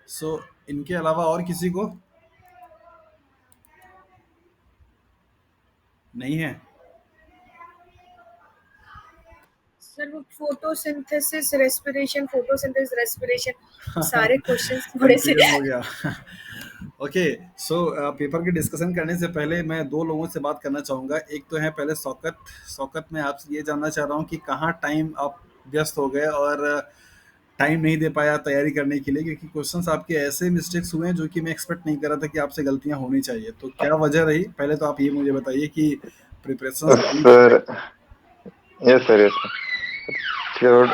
सो इनके अलावा और किसी को नहीं है? सर वो फोटोसिंथेसिस रेस्पिरेशन, फोटोसिंथेसिस रेस्पिरेशन, सारे क्वेश्चंस थोड़े से कंफ्यूज हो गया। ओके। सो पेपर की डिस्कशन करने से पहले मैं दो लोगों से बात करना चाहूँगा। एक तो है पहले शौकत। शौकत, मैं आपसे ये जानना चाह रहा हूँ कि कहाँ टाइम आप व्यस्त हो गए और टाइम नहीं दे पाया तैयारी करने के लिए, क्योंकि क्वेश्चंस आपके ऐसे मिस्टेक्स हुए हैं जो कि मैं एक्सपेक्ट नहीं कर रहा था कि आपसे गलतियां होनी चाहिए। तो क्या वजह रही? पहले तो आप ये मुझे बताइए कि प्रिपरेशन सही sir, yes sir, yes sir,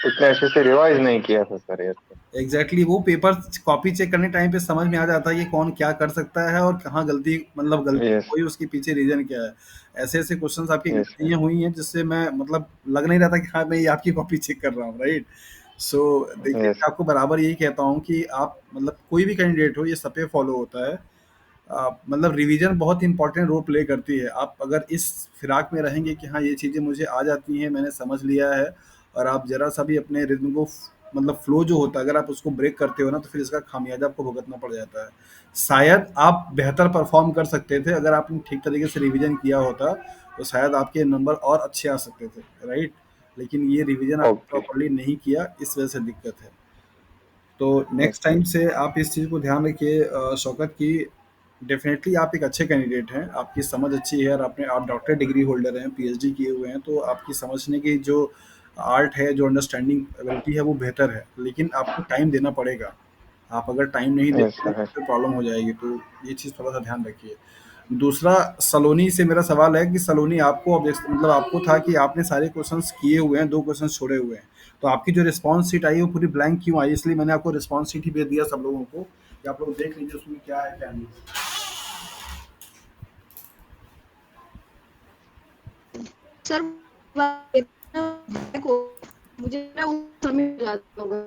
इतने अच्छे से रिवाइज नहीं किया था सर, यस सर। एग्जैक्टली वो पेपर कॉपी चेक करने टाइम पे समझ में आ जाता है कि कौन क्या कर सकता है और कहाँ गलती, मतलब गलती यस, कोई उसके पीछे रीजन क्या है। ऐसे ऐसे क्वेश्चंस आपकी यस सर, गलतियां हुई हैं जिससे मैं मतलब लग नहीं रहा था कि हाँ मैं ये आपकी कॉपी चेक कर रहा हूँ, राइट? सो देखिए, यस, मैं आपको बराबर यही कहता हूँ कि आप मतलब कोई भी कैंडिडेट हो, ये सब पे फॉलो होता है। मतलब रिवीजन बहुत इंपॉर्टेंट रोल प्ले करती है। आप अगर इस फिराक में रहेंगे कि हाँ ये चीज़ें मुझे आ जाती हैं, मैंने समझ लिया है, और आप जरा सा भी अपने रिद्म को मतलब फ्लो जो होता है अगर आप उसको ब्रेक करते हो ना, तो फिर इसका खामियाजा आपको भुगतना पड़ जाता है। शायद आप बेहतर परफॉर्म कर सकते थे अगर आपने ठीक तरीके से रिवीजन किया होता, तो शायद आपके नंबर और अच्छे आ सकते थे, राइट? लेकिन ये रिवीजन आपने ओके, प्रॉपरली नहीं किया, इस वजह से दिक्कत है। तो यस नेक्स्ट सर, टाइम से आप इस चीज़ को ध्यान रखिए शौकत, की डेफिनेटली आप एक अच्छे कैंडिडेट हैं, आपकी समझ अच्छी है और आपने आप डॉक्टर डिग्री होल्डर हैं, पीएचडी किए हुए हैं, तो आपकी समझने की जो आर्ट है, जो अंडरस्टैंडिंग एबिलिटी है वो बेहतर है, लेकिन आपको टाइम देना पड़ेगा। आप अगर टाइम नहीं यस देते हैं सर, तो फिर प्रॉब्लम हो जाएगी, तो ये चीज़ थोड़ा सा ध्यान रखिए। दूसरा, सलोनी से मेरा सवाल है कि सलोनी आपको मतलब आपको था कि आपने सारे क्वेश्चंस किए हुए हैं, दो क्वेश्चंस छोड़े हुए हैं, तो आपकी जो रिस्पॉन्स शीट आई वो पूरी ब्लैंक क्यों आई? इसलिए मैंने आपको रिस्पॉन्स शीट ही भेज दिया सब लोगों को कि आप लोग देख लीजिए उसमें क्या है क्या नहीं। सर मुझे ना उस समय याद होगा,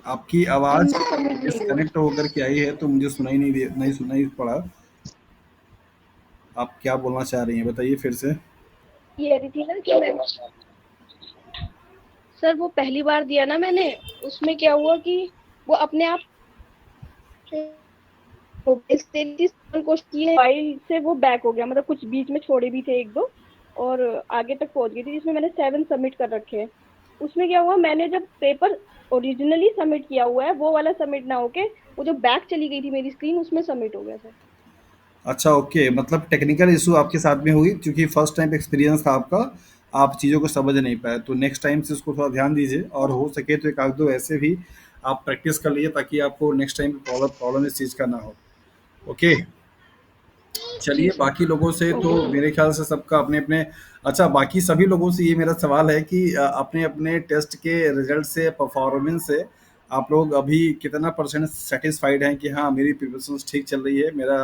आपकी आवाज़ सबमिट नहीं हुआ। डिस्कनेक्ट होकर के आई है तो मुझे सुनाई नहीं सुनाई पड़ा। आप क्या बोलना चाह रही हैं बताइए फिर से। ये कह रही थी ना कि मैं, सर वो पहली बार दिया ना मैंने, उसमें क्या हुआ कि वो अपने आप क्वेश्चन फाइल से वो बैक हो गया, मतलब कुछ बीच में छोड़े भी थे एक दो, और आगे तक पहुंच गई थी जिसमें मैंने 7 सबमिट कर रखे हैं। उसमें क्या हुआ, मैंने जब पेपर ओरिजिनली सबमिट किया हुआ है वो वाला सबमिट ना होके, वो जो बैक चली गई थी मेरी स्क्रीन, उसमें सबमिट हो गया सर। अच्छा, ओके, मतलब टेक्निकल इशू आपके साथ में हुई क्योंकि फर्स्ट टाइम एक्सपीरियंस था आपका, आप चीज़ों को समझ नहीं पाए, तो नेक्स्ट टाइम से उसको थोड़ा ध्यान दीजिए, और हो सके तो एक आध दो ऐसे भी आप प्रैक्टिस कर लीजिए ताकि आपको नेक्स्ट टाइम प्रॉब्लम प्रॉब्लम इस चीज़ का ना हो। ओके। जी चलिए, सर। बाकी लोगों से तो ओके सर। मेरे ख्याल से सबका अपने अपने। अच्छा, बाकी सभी लोगों से ये मेरा सवाल है कि अपने अपने टेस्ट के रिजल्ट से, परफॉर्मेंस से आप लोग अभी कितना परसेंट सेटिस्फाइड हैं कि हाँ मेरी प्रिपरेशन ठीक चल रही है, मेरा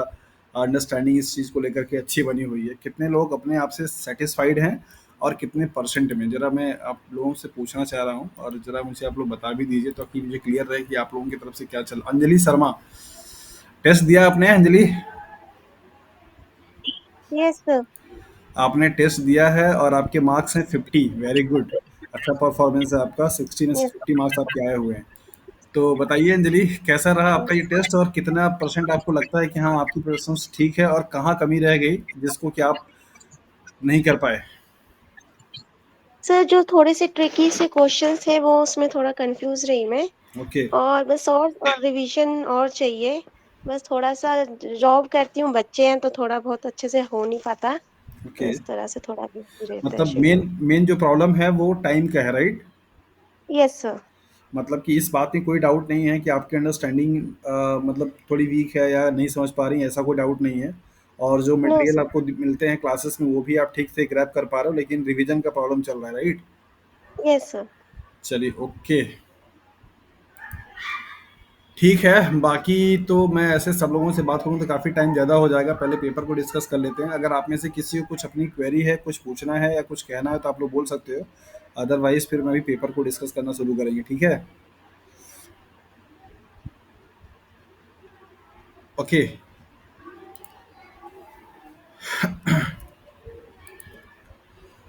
अंडरस्टैंडिंग इस चीज़ को लेकर के अच्छी बनी हुई है? कितने लोग अपने आप से सेटिस्फाइड हैं और कितने परसेंट में? ज़रा मैं आप लोगों से पूछना चाह रहा हूँ, और ज़रा मुझे आप लोग बता भी दीजिए ताकि मुझे क्लियर रहे कि आप लोगों की तरफ से क्या चल। अंजलि शर्मा, टेस्ट दिया आपने अंजलि? Yes sir. आपने टेस्ट दिया है और आपके मार्क्स हैं 50, वेरी गुड। अच्छा परफॉर्मेंस है आपका, 60 में से यस 50 मार्क्स आपके आए हुए हैं। तो बताइए अंजलि, कैसा रहा आपका ये टेस्ट और कितना परसेंट आपको लगता है कि हाँ आपकी प्रिपरेशन ठीक है, और कहाँ कमी रह गई जिसको कि आप नहीं कर पाए? सर, जो थोड़े से ट्रिकी से क्वेश्चंस थे वो उसमें थोड़ा कंफ्यूज रही मैं। ओके। और बस और रिवीजन और चाहिए। बस थोड़ा-सा जॉब करती हूँ, बच्चे हैं तो थोड़ा बहुत अच्छे से हो नहीं पाता। तो ओके, इस तरह से थोड़ा बिज़ी रहता है मतलब मेन शेड्यूल। मेन जो प्रॉब्लम है वो टाइम का है, राइट? Yes sir. मतलब कि इस बात में कोई डाउट नहीं है कि आपकी अंडरस्टैंडिंग मतलब थोड़ी वीक है या नहीं समझ पा रही हैं, ऐसा कोई डाउट नहीं है। और जो नो मटेरियल सर। आपको मिलते हैं क्लासेस में वो भी आप ठीक से ग्रैब कर पा रहे हो, लेकिन रिवीजन का प्रॉब्लम चल रहा है, राइट? Yes sir. चलिए, ओके, ठीक है। बाकी तो मैं ऐसे सब लोगों से बात करूँ तो काफ़ी टाइम ज़्यादा हो जाएगा, पहले पेपर को डिस्कस कर लेते हैं। अगर आप में से किसी को कुछ अपनी क्वेरी है, कुछ पूछना है या कुछ कहना है तो आप लोग बोल सकते हो, अदरवाइज फिर मैं भी पेपर को डिस्कस करना शुरू करेंगे, ठीक है? ओके।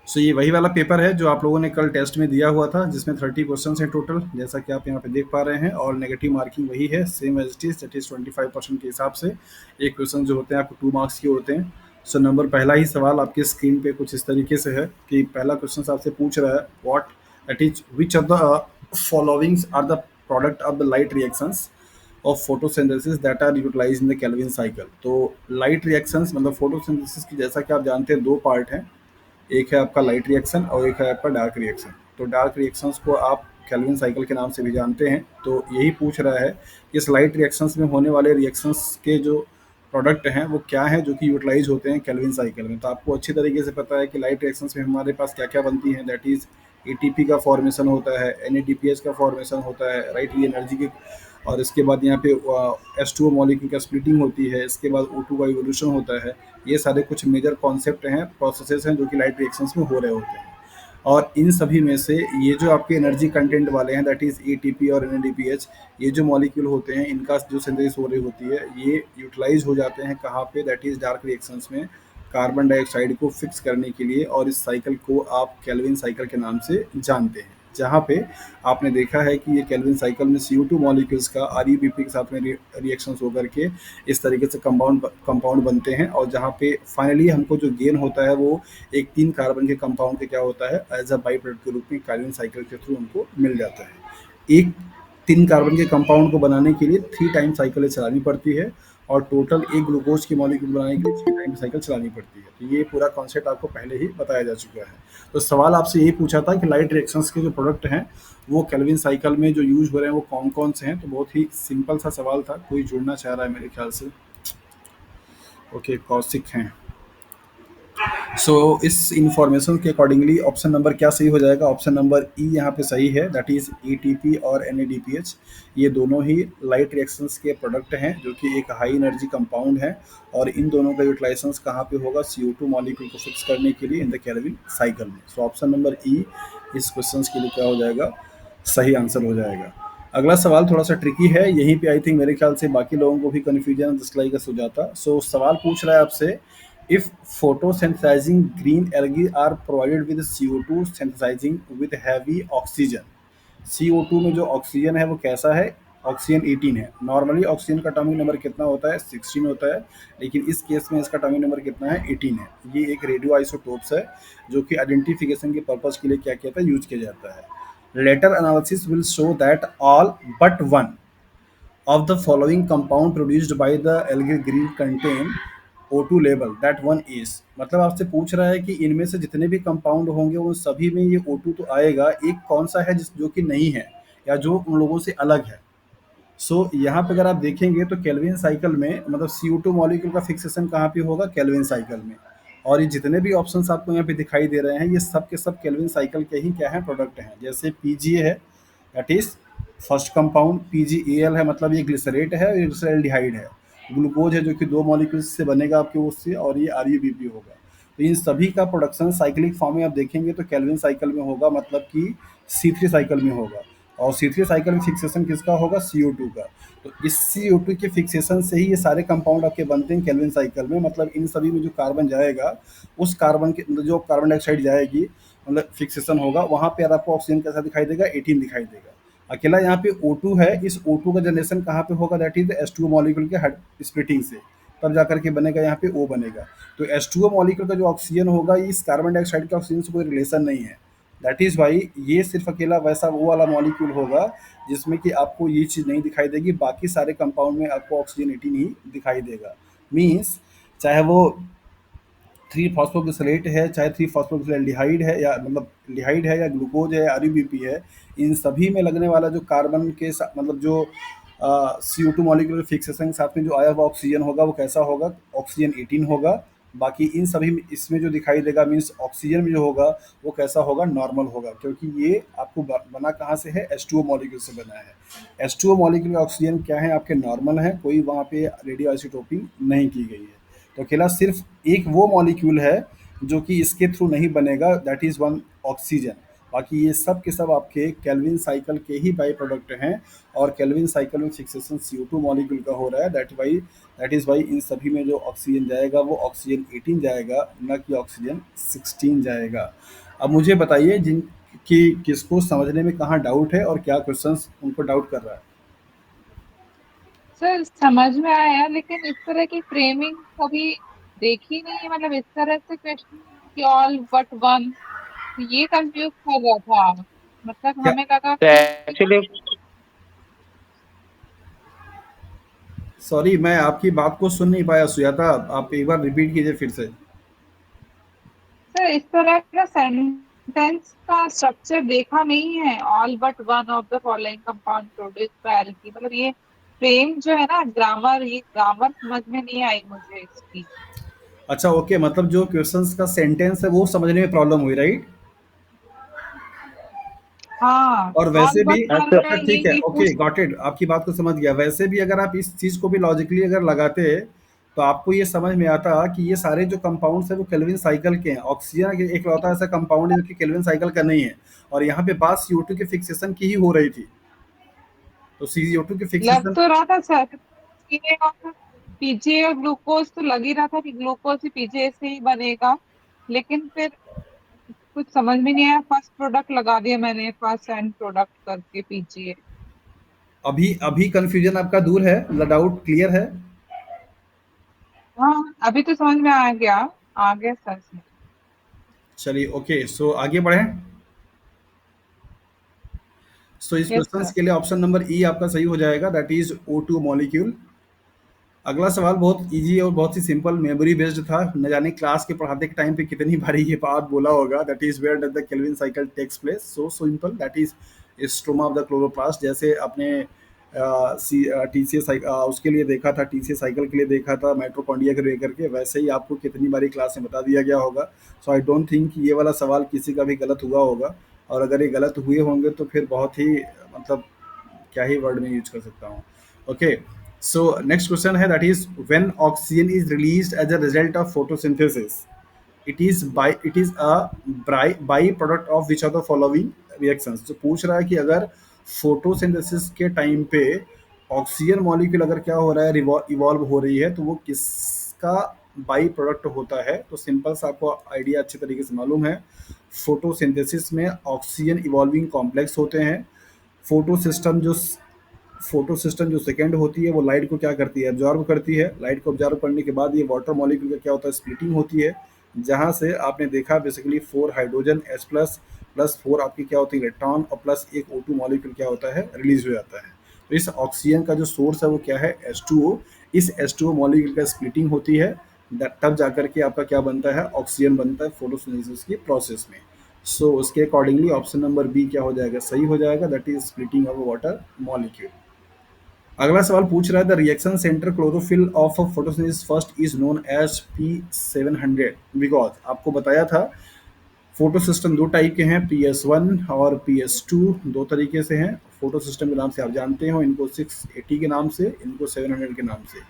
सो ये वही वाला पेपर है जो आप लोगों ने कल टेस्ट में दिया हुआ था, जिसमें 30 क्वेश्चंस हैं टोटल, जैसा कि आप यहाँ पे देख पा रहे हैं, और नेगेटिव मार्किंग वही है, same as it is, that is 25% के हिसाब से। एक क्वेश्चन जो होते हैं आपको 2 मार्क्स के होते हैं। सो नंबर पहला ही सवाल आपके स्क्रीन पे कुछ इस तरीके से है कि पहला क्वेश्चन आपसे पूछ रहा है what, that is which of the followings are the product of the light reactions of photosynthesis that are utilized in the Calvin cycle. तो लाइट रिएक्शंस मतलब फोटोसिंथेसिस की, जैसा कि आप जानते हैं, 2 पार्ट हैं। एक है आपका लाइट रिएक्शन और एक है आपका डार्क रिएक्शन। तो डार्क रिएक्शंस को आप केल्विन साइकिल के नाम से भी जानते हैं। तो यही पूछ रहा है कि इस लाइट रिएक्शंस में होने वाले रिएक्शंस के जो प्रोडक्ट हैं वो क्या हैं जो कि यूटिलाइज होते हैं केल्विन साइकिल में। तो आपको अच्छी तरीके से पता है कि लाइट रिएक्शंस में हमारे पास क्या क्या बनती हैं, दैट इज एटीपी का फॉर्मेशन होता है, एनएडीपीएच का फॉर्मेशन होता है, राइट, ये एनर्जी के। और इसके बाद यहाँ पे H2O मॉलिक्यूल का स्प्लिटिंग होती है, इसके बाद O2 का इवोल्यूशन होता है। ये सारे कुछ मेजर कॉन्सेप्ट हैं, प्रोसेसेस हैं जो कि लाइट रिएक्शंस में हो रहे होते हैं। और इन सभी में से ये जो आपके एनर्जी कंटेंट वाले हैं, दैट इज एटीपी और एनएडीपीएच, ये जो मॉलिक्यूल होते हैं इनका जो सिंथेसिस हो रही होती है, ये यूटिलाइज हो जाते हैं कहाँ पे, दैट इज डार्क रिएक्शंस में, कार्बन डाइऑक्साइड को फिक्स करने के लिए। और इस साइकिल को आप केल्विन साइकिल के नाम से जानते हैं, जहाँ पे आपने देखा है कि ये केल्विन साइकिल में CO2 मॉलिक्यूल्स का ReBP के साथ में रिएक्शंस होकर के इस तरीके से कंपाउंड बनते हैं। और जहाँ पे फाइनली हमको जो गेन होता है वो एक 3 कार्बन के कंपाउंड के क्या होता है, एज अ बाई प्रोडक्ट के रूप में केल्विन साइकिल के थ्रू हमको मिल जाता है। एक 3 कार्बन के कंपाउंड को बनाने के लिए 3 टाइम साइकिलें चलानी पड़ती है, और टोटल एक ग्लूकोज की मॉलिक्यूल बनाने के लिए 3 टाइम साइकिल चलानी पड़ती है। तो ये पूरा कॉन्सेप्ट आपको पहले ही बताया जा चुका है। तो सवाल आपसे यही पूछा था कि लाइट रिएक्शंस के जो प्रोडक्ट हैं वो केल्विन साइकिल में जो यूज हो रहे हैं वो कौन कौन से हैं। तो बहुत ही सिंपल सा सवाल था। कोई जुड़ना चाह रहा है मेरे ख्याल से, ओके, कौशिक हैं। सो इस इंफॉर्मेशन के अकॉर्डिंगली ऑप्शन नंबर क्या सही हो जाएगा, ऑप्शन नंबर ई यहाँ पे सही है, दैट इज एटीपी और एनएडीपीएच। ये दोनों ही लाइट रिएक्शंस के प्रोडक्ट हैं जो कि एक हाई एनर्जी कंपाउंड है, और इन दोनों का यूटिलाइजेशन कहाँ पे होगा, CO2 मॉलिक्यूल को फिक्स करने के लिए इन द केल्विन साइकिल में। सो ऑप्शन नंबर ई इस क्वेश्चन के लिए क्या हो जाएगा, सही आंसर हो जाएगा। अगला सवाल थोड़ा सा ट्रिकी है, यहीं पे आई थिंक मेरे ख्याल से बाकी लोगों को भी कन्फ्यूजन जस्ट लाइक अस हो जाता। सो सवाल पूछ रहा है आपसे, if photosynthesizing green algae are provided with CO2 synthesizing with heavy oxygen, CO2 में जो ऑक्सीजन है वो कैसा है, ऑक्सीजन 18 है। नॉर्मली ऑक्सीजन का एटॉमिक नंबर कितना होता है, 16 होता है, लेकिन इस केस में इसका एटॉमिक नंबर कितना है, 18 है। ये एक रेडियो आइसोटोप्स है जो कि आइडेंटिफिकेशन के पर्पज के लिए क्या किया था, यूज किया जाता है। Later analysis will show that all but one of the following compound produced by the algae green contain O2 level, that one is, मतलब आपसे पूछ रहा है कि इनमें से जितने भी कंपाउंड होंगे उन सभी में ये O2 तो आएगा, एक कौन सा है जिस जो कि नहीं है या जो उन लोगों से अलग है। सो यहाँ पे अगर आप देखेंगे तो केल्विन साइकिल में मतलब CO2 मॉलिक्यूल का फिक्सेशन कहाँ पे होगा, केल्विन साइकिल में। और ये जितने भी ऑप्शंस आपको यहाँ पे दिखाई दे रहे हैं ये सब के सब केल्विन साइकिल के ही क्या है, प्रोडक्ट हैं। जैसे PGA है, that is first compound, PgAl है मतलब ये ग्लिसरेट है, ये ग्लिसरल्डिहाइड है। ग्लूकोज है जो कि 2 मॉलिक्यूल्स से बनेगा आपके उससे, और ये ReBP होगा। तो इन सभी का प्रोडक्शन साइक्लिक फॉर्म में आप देखेंगे तो केल्विन साइकिल में होगा, मतलब कि C3 साइकिल में होगा। और C3 साइकिल में फिक्सेशन किसका होगा, CO2 का। तो इस CO2 के फिक्सेशन से ही ये सारे कंपाउंड आपके बनते हैं केल्विन साइकिल में। मतलब इन सभी में जो कार्बन जाएगा उस कार्बन के जो कार्बन डाइऑक्साइड जाएगी, मतलब फिक्सेशन होगा, वहाँ पे आपको ऑक्सीजन कैसा दिखाई देगा, 18 दिखाई देगा। अकेला यहाँ पे O2 है, इस O2 का जनरेशन कहाँ पे होगा, दैट इज H2O मॉलिक्यूल के स्प्लिटिंग से, तब जाकर के बनेगा यहाँ पे O बनेगा। तो H2O मॉलिक्यूल का जो ऑक्सीजन होगा इस कार्बन डाइऑक्साइड के ऑक्सीजन से कोई रिलेशन नहीं है। दैट इज वाई ये सिर्फ अकेला वैसा वो वाला मॉलिक्यूल होगा जिसमें कि आपको ये चीज़ नहीं दिखाई देगी, बाकी सारे कंपाउंड में आपको ऑक्सीजन 18 ही दिखाई देगा। मीन्स चाहे वो 3 फॉस्फोग्लिसरेट है, चाहे 3 फॉस्फोग्लिसरल्डिहाइड है, या मतलब लिहाइड है, या ग्लूकोज है, ReBP है, इन सभी में लगने वाला जो कार्बन के मतलब जो CO2 मॉलिक्यूलर फिक्सेशन के साथ में जो आया हुआ ऑक्सीजन होगा वो कैसा होगा, ऑक्सीजन 18 होगा। बाकी इन सभी में इसमें जो दिखाई देगा मीन्स ऑक्सीजन में जो होगा वो कैसा होगा, नॉर्मल होगा, क्योंकि ये आपको बना कहाँ से है, H2O मॉलिक्यूल से बना है। H2O मॉलिक्यूल का ऑक्सीजन क्या है, आपके नॉर्मल है, कोई वहाँ पे रेडियो आइसोटोपिंग नहीं की गई है। तो अकेला सिर्फ एक वो मॉलिक्यूल है जो कि इसके थ्रू नहीं बनेगा, दैट इज वन ऑक्सीजन। बाकी ये सब के सब आपके केल्विन साइकिल के ही बाई प्रोडक्ट हैं, और केल्विन साइकिल में फिक्सेशन CO2 मॉलिक्यूल का हो रहा है। दैट इज़ वाई इन सभी में जो ऑक्सीजन जाएगा वो ऑक्सीजन 18 जाएगा, न कि ऑक्सीजन 16 जाएगा। अब मुझे बताइए जिन कि किसको समझने में कहाँ डाउट है और क्या क्वेश्चंस उनको डाउट कर रहा है। सर समझ में आया, लेकिन इस तरह की फ्रेमिंग कभी देखी नहीं है, मतलब इस तरह से क्वेश्चन कि ऑल बट वन, ये कंफ्यूज कर रहा था। मतलब क्या हमें लगा तो कि एक्चुअली सॉरी, मैं आपकी बात को सुन नहीं पाया सुजाता, आप एक बार रिपीट कीजिए फिर से। सर इस तरह का सेंटेंस का स्ट्रक्चर देखा नहीं है, all but one of the following compound produce by एल्की। मतलब ये फ्रेम जो है ना, ग्रामर, ये ग्रामर समझ में नहीं आई मुझे इसकी। अच्छा, ओके, मतलब जो क्वेश्चंस का सेंटेंस है वो समझने में प्रॉब्लम हुई, राइट? हाँ, और ऑल वैसे भी बट वन अच्छा, में अच्छा ठीक है, ये ओके, पूछ। गॉट इट, आपकी बात को समझ गया। वैसे भी अगर आप इस चीज़ को भी लॉजिकली अगर लगाते तो आपको ये समझ में आता कि ये सारे जो कंपाउंड्स हैं वो केल्विन साइकिल के हैं। ऑक्सीजन एक लौता ऐसा कंपाउंड है जो कि केल्विन साइकिल का नहीं है, और यहाँ पे बात CO2 के फिक्सेशन की ही हो रही थी। तो CO2 के लग फिक्सेशन तो रहा था सर, पीजे और ग्लूकोज तो लग ही रहा था कि ग्लूकोज ही पीजे से ही बनेगा, लेकिन फिर कुछ समझ में नहीं आया। फर्स्ट प्रोडक्ट लगा दिया मैंने, फर्स्ट एंड प्रोडक्ट करके पीजीए। अभी अभी कंफ्यूजन आपका दूर है, मतलब डाउट क्लियर है? हाँ, अभी तो समझ में आ गया सर से। चलिए, ओके, सो आगे बढ़ें। सो इस यस क्वेश्चन सर। के लिए ऑप्शन नंबर ई आपका सही हो जाएगा, दैट इज O2 मॉलिक्यूल। अगला सवाल बहुत इजी और बहुत ही सिंपल मेमोरी बेस्ड था, न जाने क्लास के पढ़ाते के टाइम पे कितनी बारी ये बात बोला होगा। That is where does the Calvin cycle takes place, so simple, that is stroma of the chloroplast. जैसे आपने TCA उसके लिए देखा था, TCA साइकिल के लिए देखा था माइटोकॉन्ड्रिया के लेकर के, वैसे ही आपको कितनी बारी क्लास में बता दिया गया होगा। सो आई डोंट थिंक ये वाला सवाल किसी का भी गलत हुआ होगा, और अगर ये गलत हुए होंगे तो फिर बहुत ही मतलब क्या ही वर्ड में यूज कर सकता हूँ। ओके, सो नेक्स्ट क्वेश्चन है, that is when oxygen is released as a result of photosynthesis, it is a by product of which are the following reactions. जो पूछ रहा है कि अगर फोटोसिंथेसिस के टाइम पे ऑक्सीजन मॉलिक्यूल अगर क्या हो रहा है, इवॉल्व हो रही है, तो वो किसका बाई प्रोडक्ट होता है। तो सिंपल सा आपको आइडिया अच्छे तरीके से मालूम है, फोटोसिंथेसिस में ऑक्सीजन इवॉल्विंग कॉम्प्लेक्स होते हैं। फोटो सिस्टम जो फोटो सिस्टम जो सेकेंड होती है वो लाइट को क्या करती है, एब्जॉर्ब करती है। लाइट को एब्जॉर्ब करने के बाद ये वाटर मॉलिक्यूल का क्या होता है, स्प्लिटिंग होती है, जहाँ से आपने देखा basically 4 hydrogen H plus plus 4 आपकी क्या होती है इलेक्ट्रॉन, और प्लस एक O2 मॉलिक्यूल क्या होता है, रिलीज हो जाता है। तो इस ऑक्सीजन का जो सोर्स है वो क्या है, H2O। इस H2O मॉलिक्यूल का स्प्लिटिंग होती है, तब जाकर के आपका क्या बनता है, ऑक्सीजन बनता है फोटोसिंथेसिस की प्रोसेस में। सो उसके अकॉर्डिंगली ऑप्शन नंबर बी क्या हो जाएगा, सही हो जाएगा, that is splitting of water molecule. अगला सवाल पूछ रहा है, the reaction centre chlorophyll of photosynthesis first is known as P700, because आपको बताया था फोटो सिस्टम दो टाइप के हैं, PS1 और PS2, दो तरीके से हैं। फोटो सिस्टम के नाम से आप जानते हो, इनको 680 के नाम से, इनको 700 के नाम से।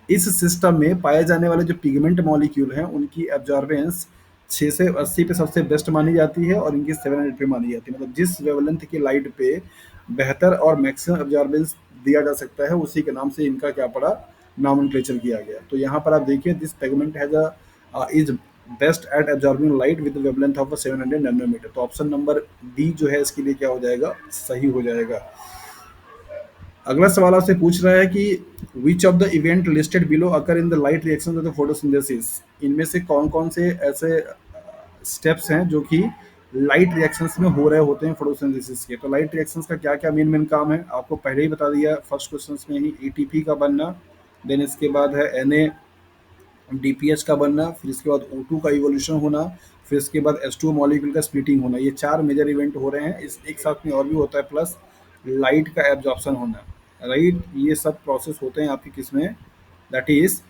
इस सिस्टम में पाए जाने वाले जो पिगमेंट मॉलिक्यूल हैं उनकी एब्जॉर्बेंस 6 से 80 पे सबसे बेस्ट मानी जाती है, और इनकी 700 पे मानी जाती है। मतलब जिस वेवलेंथ की लाइट पे बेहतर और मैक्सिमम एब्जॉर्बेंस दिया जा सकता है, उसी के नाम से इनका क्या पड़ा, नॉमेनक्लेचर किया गया। तो यहाँ पर आप देखिए, this pigment has is best at absorbing light with wavelength of 700 nanometre. तो ऑप्शन नंबर बी जो है इसके लिए क्या हो जाएगा, सही हो जाएगा। अगला सवाल आपसे पूछ रहा है कि विच of the event listed below occur in the light reaction of the photosynthesis, इनमें से कौन कौन से ऐसे स्टेप्स हैं जो कि लाइट रिएक्शंस में हो रहे होते हैं फोटोसिंथेसिस के। तो लाइट रिएक्शंस का क्या क्या मेन मेन काम है, आपको पहले ही बता दिया फर्स्ट क्वेश्चन में ही, ATP का बनना, देन इसके बाद है NADPH का बनना, फिर इसके बाद O2 का इवोल्यूशन होना, फिर इसके बाद H2O मॉलिक्यूल का स्प्लिटिंग होना। ये 4 मेजर इवेंट हो रहे हैं, इस एक साथ में और भी होता है, प्लस लाइट का एब्जॉर्प्शन होना, राइट। ये सब प्रोसेस होते हैं आपकी किस में, दैट इज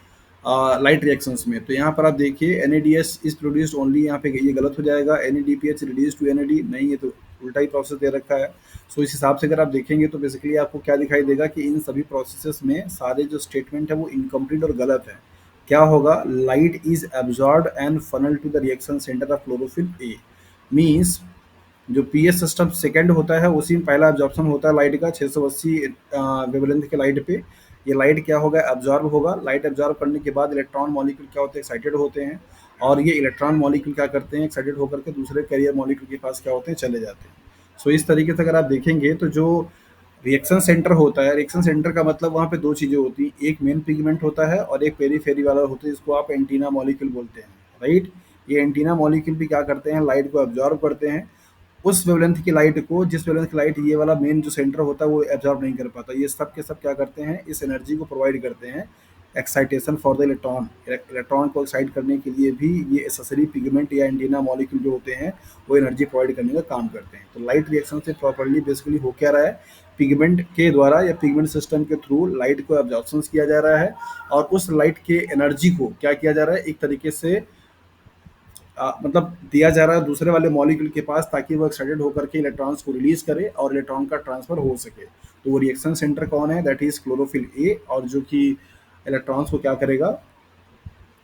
लाइट रिएक्शंस में। तो यहाँ पर आप देखिए NADH इज प्रोड्यूस्ड ओनली, यहाँ पे ये गलत हो जाएगा, NADPH रिड्यूस टू NAD, नहीं, ये तो उल्टा ही प्रोसेस दे रखा है। सो इस हिसाब से अगर आप देखेंगे तो बेसिकली आपको क्या दिखाई देगा कि इन सभी प्रोसेसेस में सारे जो स्टेटमेंट है वो इनकम्प्लीट और गलत है। क्या होगा, light is absorb and funnel to the reaction centre of chlorophyll A, means जो पीएस सिस्टम सेकंड होता है उसी में पहला एब्जॉर्प्शन होता है लाइट का 680 वेवलेंथ के लाइट पे। ये लाइट क्या होगा, एब्जॉर्ब होगा। लाइट एब्जॉर्ब करने के बाद इलेक्ट्रॉन मॉलिक्यूल क्या होते हैं, एक्साइटेड होते हैं, और ये इलेक्ट्रॉन मॉलिक्यूल क्या करते हैं, एक्साइटेड होकर के दूसरे कैरियर मॉलिक्यूल के पास क्या होते हैं, चले जाते हैं। सो इस तरीके से अगर आप देखेंगे तो जो रिएक्शन सेंटर होता है, रिएक्शन सेंटर का मतलब वहाँ पे दो चीज़ें होती हैं, एक मेन पिगमेंट होता है और एक पेरीफेरी वाला होता है जिसको आप एंटीना मॉलिक्यूल बोलते हैं, राइट। ये एंटीना मॉलिक्यूल भी क्या करते हैं, लाइट को एब्जॉर्ब करते हैं। उस वेवलेंथ की लाइट को, जिस वेवलेंथ की लाइट ये वाला मेन जो सेंटर होता है वो एब्जॉर्ब नहीं कर पाता, ये सब के सब क्या करते हैं, इस एनर्जी को प्रोवाइड करते हैं excitation for the electron. Electron को एक्साइट करने के लिए भी ये एसेसरी पिगमेंट या एंटीना मॉलिक्यूल जो होते हैं वो एनर्जी प्रोवाइड करने का काम करते हैं। तो लाइट रिएक्शन से प्रॉपर्ली बेसिकली हो क्या रहा है, पिगमेंट के द्वारा या पिगमेंट सिस्टम के थ्रू लाइट को एब्जॉर्प्शन किया जा रहा है, और उस लाइट के एनर्जी को क्या किया जा रहा है, एक तरीके से मतलब दिया जा रहा है दूसरे वाले मॉलिक्यूल के पास, ताकि वो एक्साइटेड होकर के इलेक्ट्रॉन्स को रिलीज करे और इलेक्ट्रॉन का ट्रांसफर हो सके। तो वो रिएक्शन सेंटर कौन है, दैट इज क्लोरोफिल ए, और जो कि इलेक्ट्रॉन्स को क्या करेगा,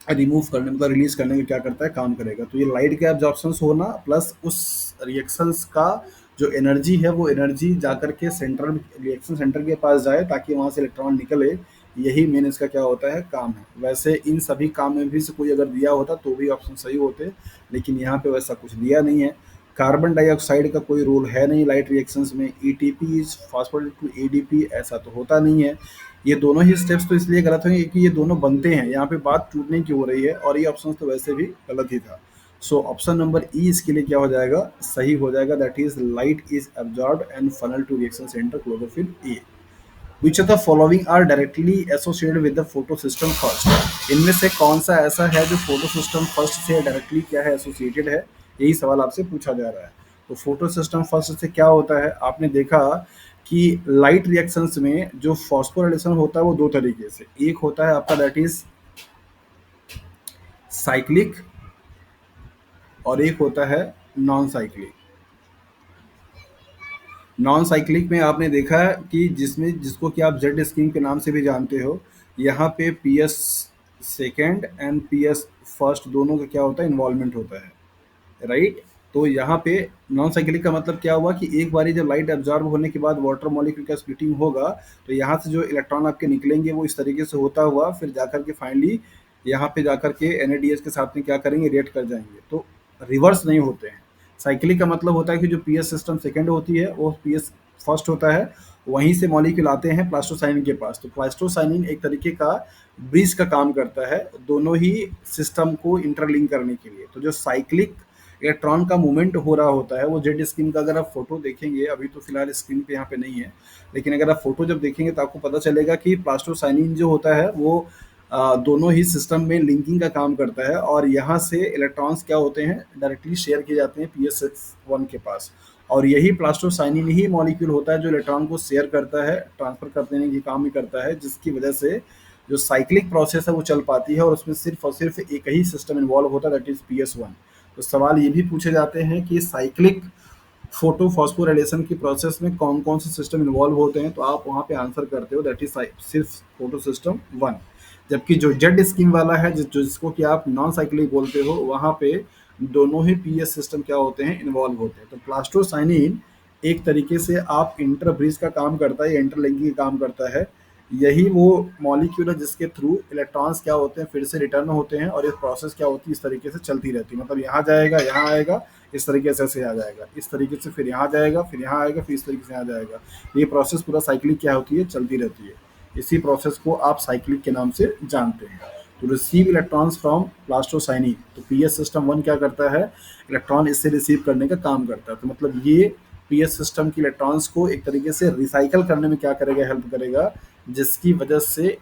रिमूव करने मतलब रिलीज करने का क्या करता है, काम करेगा। तो ये लाइट का एब्जॉर्प्शन होना प्लस उस रिएक्शंस का जो एनर्जी है वो एनर्जी जाकर के सेंटर, रिएक्शन सेंटर के पास जाए ताकि वहाँ से इलेक्ट्रॉन निकले, यही मेन इसका क्या होता है, काम है। वैसे इन सभी काम में भी से कोई अगर दिया होता तो भी ऑप्शन सही होते, लेकिन यहाँ पे वैसा कुछ दिया नहीं है। कार्बन डाइऑक्साइड का कोई रोल है नहीं लाइट रिएक्शंस में। ईटीपी इज फॉस्फोरेट टू एडीपी, ऐसा तो होता नहीं है। ये दोनों ही स्टेप्स तो इसलिए गलत होंगे क्योंकि ये दोनों बनते हैं, यहाँ पे बात टूटने की हो रही है, और ये ऑप्शन तो वैसे भी गलत ही था। सो ऑप्शन नंबर ई इसके लिए क्या हो जाएगा, सही हो जाएगा, that is light is absorbed and funnel to reaction centre chlorophyll A. Which of the following are directly associated with the photo system first, इनमें से कौन सा ऐसा है जो फोटो सिस्टम फर्स्ट से डायरेक्टली क्या है, एसोसिएटेड है, यही सवाल आपसे पूछा जा रहा है। तो फोटो सिस्टम फर्स्ट से क्या होता है, आपने देखा कि लाइट रिएक्शंस में जो फॉस्फोराइलेशन होता है वो दो तरीके से, एक होता है आपका दैट इज साइक्लिक और एक होता है नॉन साइक्लिक। नॉन साइक्लिक में आपने देखा है कि जिसमें जिसको कि आप जेड स्कीम के नाम से भी जानते हो, यहाँ पे P S second and P S first दोनों का क्या होता है, इन्वॉल्वमेंट होता है, राइट। तो यहाँ पे नॉन साइक्लिक का मतलब क्या हुआ कि एक बारी जब लाइट एब्जॉर्ब होने के बाद वाटर मॉलिक्यूल का स्प्लिटिंग होगा तो यहाँ से जो इलेक्ट्रॉन आपके निकलेंगे वो इस तरीके से होता हुआ फिर जाकर के फाइनली यहाँ पे जाकर के एनएडीएच के साथ में क्या करेंगे, रिएक्ट कर जाएंगे। तो रिवर्स नहीं होते हैं। साइक्लिक का मतलब होता है कि जो पीएस सिस्टम सेकेंड होती है वो पीएस फर्स्ट होता है, वहीं से मॉलिक्यूल आते हैं प्लास्टोसाइनिन के पास। तो प्लास्टोसाइनिन एक तरीके का ब्रिज का काम करता है दोनों ही सिस्टम को इंटरलिंक करने के लिए। तो जो साइक्लिक इलेक्ट्रॉन का मूवमेंट हो रहा होता है वो जेड स्क्रीन का अगर आप फोटो देखेंगे, अभी तो फिलहाल स्क्रीन पे यहाँ पे नहीं है, लेकिन अगर आप फोटो जब देखेंगे तो आपको पता चलेगा कि प्लास्टोसाइनिन जो होता है वो दोनों ही सिस्टम में लिंकिंग का काम करता है, और यहाँ से इलेक्ट्रॉन्स क्या होते हैं, डायरेक्टली शेयर किए जाते हैं पी एस वन के पास। और यही प्लास्टोसाइनिन ही मॉलिक्यूल होता है जो इलेक्ट्रॉन को शेयर करता है, ट्रांसफर कर देने की काम ही करता है, जिसकी वजह से जो साइक्लिक प्रोसेस है वो चल पाती है और उसमें सिर्फ और सिर्फ एक ही सिस्टम इन्वॉल्व होता है, that is P S one. तो सवाल ये भी पूछे जाते हैं कि साइक्लिक फोटो फॉस्फोराइलेशन की प्रोसेस में कौन कौन से सिस्टम इन्वॉल्व होते हैं, तो आप वहाँ पे आंसर करते हो दैट इज सिर्फ फोटो सिस्टम वन। जबकि जो जेड स्कीम वाला है जिसको कि आप नॉन साइक्लिक बोलते हो, वहाँ पे दोनों ही पीएस सिस्टम क्या होते हैं, इन्वॉल्व होते हैं। तो प्लास्टोसाइनिन एक तरीके से आप इंटरब्रिज का काम करता है, इंटरलिंकिंग का काम करता है। यही वो मॉलिक्यूल है जिसके थ्रू इलेक्ट्रॉन्स क्या होते हैं, फिर से रिटर्न होते हैं, और ये प्रोसेस क्या होती है, इस तरीके से चलती रहती है। मतलब यहाँ जाएगा, यहाँ आएगा, इस तरीके से ऐसे आ जाएगा, इस तरीके से फिर यहाँ जाएगा, फिर यहाँ आएगा, फिर इस तरीके से यहाँ जाएगा। ये प्रोसेस पूरा साइक्लिक क्या होती है, चलती रहती है। इसी प्रोसेस को आप साइक्लिक के नाम से जानते हैं। तो रिसीव इलेक्ट्रॉन्स फ्रॉम प्लास्टोसाइनिन, तो पीएस सिस्टम वन क्या करता है, इलेक्ट्रॉन इससे रिसीव करने का काम करता है। तो मतलब ये पीएस सिस्टम की इलेक्ट्रॉन्स को एक तरीके से रिसाइकल करने में क्या करेगा, हेल्प करेगा, जिसकी वजह से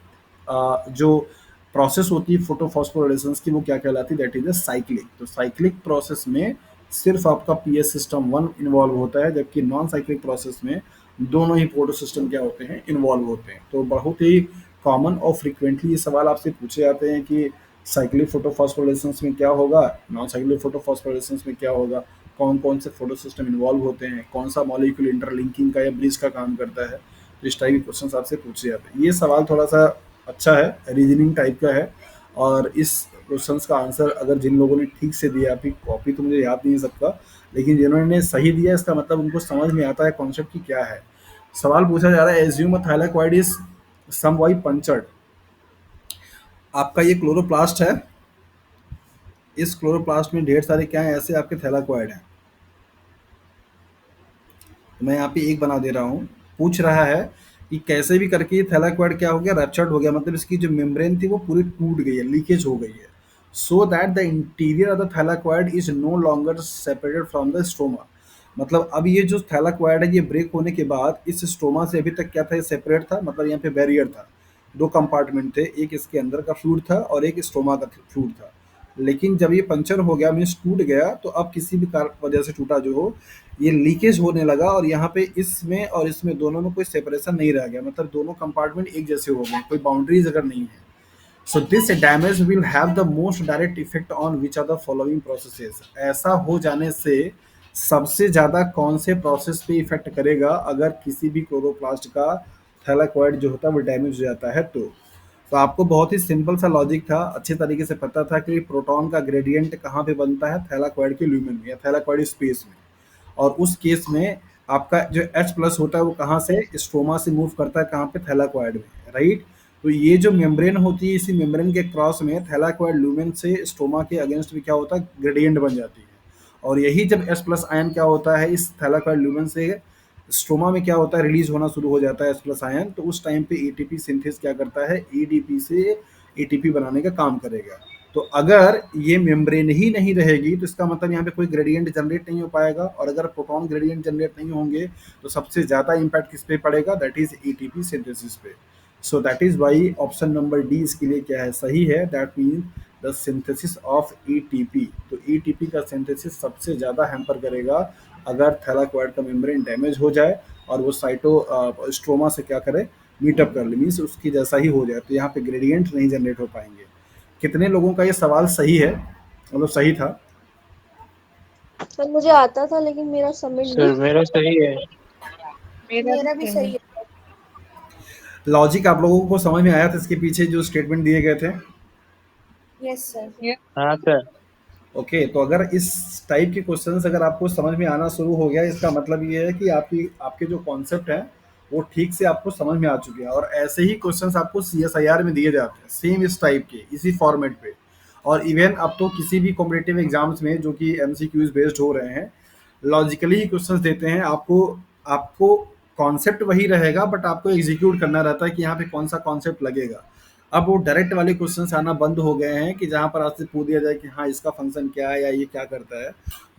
जो प्रोसेस होती है फोटोफॉस्फोराइलेशन की वो क्या कहलाती है, दैट इज अ साइक्लिक। तो साइक्लिक प्रोसेस में सिर्फ आपका पीएस सिस्टम वन इन्वॉल्व होता है, जबकि नॉन साइक्लिक प्रोसेस में दोनों ही फोटो सिस्टम क्या होते हैं, इन्वॉल्व होते हैं। तो बहुत ही कॉमन और फ्रीक्वेंटली ये सवाल आपसे पूछे जाते हैं कि साइक्लिक फोटोफॉस्फोराइलेशन में क्या होगा, नॉन साइक्लिक फोटोफॉस्फोराइलेशन में क्या होगा, कौन कौन से फोटो सिस्टम इन्वॉल्व होते हैं, कौन सा मॉलिक्यूल इंटरलिंकिंग का या ब्रिज का काम करता है। तो इस टाइप के क्वेश्चन आपसे पूछे जाते हैं। ये सवाल थोड़ा सा अच्छा है, रीजनिंग टाइप का है, और इस क्वेश्चंस का आंसर अगर जिन लोगों ने ठीक से दिया, अभी कॉपी तो मुझे याद नहीं है सबका, लेकिन जिन्होंने सही दिया इसका मतलब उनको समझ में आता है कॉन्सेप्ट की क्या है। सवाल पूछा जा रहा है, assume a thylakoid is somehow punctured. आपका ये क्लोरोप्लास्ट है, इस क्लोरोप्लास्ट में ढेर सारे क्या हैं, ऐसे आपके थैलाकोइड हैं। तो मैं यहाँ पे एक बना दे रहा हूँ। पूछ रहा है कि कैसे भी करके ये थैलाकोइड क्या हो गया, रैप्चर्ड हो गया, मतलब इसकी जो मेम्ब्रेन थी वो पूरी टूट गई है, लीकेज हो गई है। So that the interior of the thylakoid is no longer separated from the stroma. मतलब अब ये जो थैलाकोइड है ये ब्रेक होने के बाद इस स्ट्रोमा से अभी तक क्या था, ये सेपरेट था, मतलब यहाँ पे बैरियर था। दो कंपार्टमेंट थे, एक इसके अंदर का फ्लूइड था और एक स्ट्रोमा का फ्लूइड था। लेकिन जब ये पंचर हो गया, मीन्स टूट गया, तो अब किसी भी वजह से टूटा जो हो, ये लीकेज होने लगा और यहाँ पे इसमें और इसमें दोनों में कोई सेपरेशन नहीं रह गया, मतलब दोनों कंपार्टमेंट एक जैसे हो गए, कोई बाउंड्रीज अगर नहीं है। So this damage will have the most direct effect on which are the following processes. ऐसा हो जाने से सबसे ज़्यादा कौन से प्रोसेस पे इफेक्ट करेगा, अगर किसी भी क्लोरोप्लास्ट का थैलाकोइड जो होता है वो डैमेज हो जाता है तो आपको बहुत ही सिंपल सा लॉजिक था, अच्छे तरीके से पता था कि प्रोटॉन का ग्रेडियंट कहाँ पे बनता है, थैलाकोइड के ल्यूमेन में या थैलाकोइड स्पेस में। और उस केस में आपका जो H प्लस होता है वो कहाँ से, स्ट्रोमा से मूव करता है कहाँ पे, थैलाकोइड में, राइट। तो ये जो मेम्ब्रेन होती है, इसी मेम्ब्रेन के क्रॉस में थैलाकोइड ल्यूमेन से स्ट्रोमा के अगेंस्ट में क्या होता है, ग्रेडियंट बन जाती है। और यही जब H प्लस आयन क्या होता है, इस थैलाकोइड ल्यूमेन से स्ट्रोमा में क्या होता है, रिलीज होना शुरू हो जाता है H प्लस आयन, तो उस टाइम पे एटीपी सिंथेस क्या करता है, एडीपी से एटीपी बनाने का काम करेगा। तो अगर ये मेम्ब्रेन ही नहीं रहेगी तो इसका मतलब यहाँ पे कोई ग्रेडियंट जनरेट नहीं हो पाएगा, और अगर प्रोटॉन ग्रेडियंट जनरेट नहीं होंगे तो सबसे ज़्यादा इम्पैक्ट किस पे पड़ेगा, दैट इज एटीपी सिंथेसिस पे। So that is why option number D इसके लिए क्या है, सही है। That mean the synthesis of ATP. तो एटीपी का सिंथेसिस सबसे ज़्यादा हैम्पर करेगा अगर थैलाकोइड का मेम्ब्रेन डैमेज हो जाए और वो स्ट्रोमा से क्या करे, मीटअप कर ले, मीन्स उसकी जैसा ही हो जाए, तो यहाँ पे ग्रेडियंट नहीं जनरेट हो पाएंगे। कितने लोगों का ये सवाल सही है, मतलब सही था? सर मुझे आता था लेकिन मेरा सबमिट सर नहीं। मेरा सही है। मेरा भी सही है। लॉजिक आप लोगों को समझ में आया था इसके पीछे जो स्टेटमेंट दिए गए थे? Yes sir. हाँ सर। ओके, तो अगर इस टाइप के क्वेश्चंस अगर आपको समझ में आना शुरू हो गया, इसका मतलब ये है कि आपके जो कॉन्सेप्ट हैं वो ठीक से आपको समझ में आ चुके हैं। और ऐसे ही क्वेश्चंस आपको सीएसआईआर में दिए जाते हैं, सेम इस टाइप के, इसी फॉर्मेट पे। और इवन अब तो किसी भी कॉम्पिटिटिव एग्जाम्स में जो कि एमसीक्यूज बेस्ड हो रहे हैं, लॉजिकली ही क्वेश्चंस देते हैं आपको। आपको कॉन्सेप्ट वही रहेगा, बट आपको एग्जीक्यूट करना रहता है कि यहाँ पे कौन सा कॉन्सेप्ट लगेगा। अब वो डायरेक्ट वाले क्वेश्चंस आना बंद हो गए हैं कि जहाँ पर आपसे पूछ दिया जाए कि हाँ इसका फंक्शन क्या है या ये क्या करता है।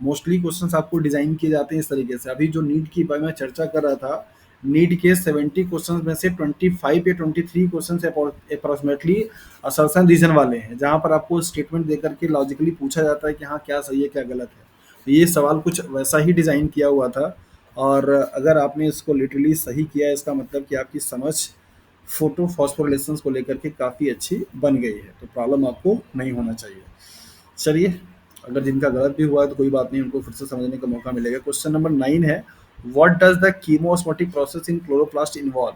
मोस्टली क्वेश्चंस आपको डिजाइन किए जाते हैं इस तरीके से। अभी जो नीट की मैं चर्चा कर रहा था, नीट के 70 क्वेश्चन में से 25 या 23 क्वेश्चन अप्रोक्सीमेटली असर्शन रीजन वाले हैं, जहाँ पर आपको स्टेटमेंट देकर के लॉजिकली पूछा जाता है कि हाँ क्या सही है क्या गलत है। तो ये सवाल कुछ वैसा ही डिज़ाइन किया हुआ था, और अगर आपने इसको लिटरली सही किया है, इसका मतलब कि आपकी समझ फोटो फॉस्फोरिलेशंस को लेकर के काफ़ी अच्छी बन गई है, तो प्रॉब्लम आपको नहीं होना चाहिए। चलिए, अगर जिनका गलत भी हुआ है तो कोई बात नहीं, उनको फिर से समझने का मौका मिलेगा। क्वेश्चन नंबर 9 है, what does the chemiosmotic process in chloroplast involve.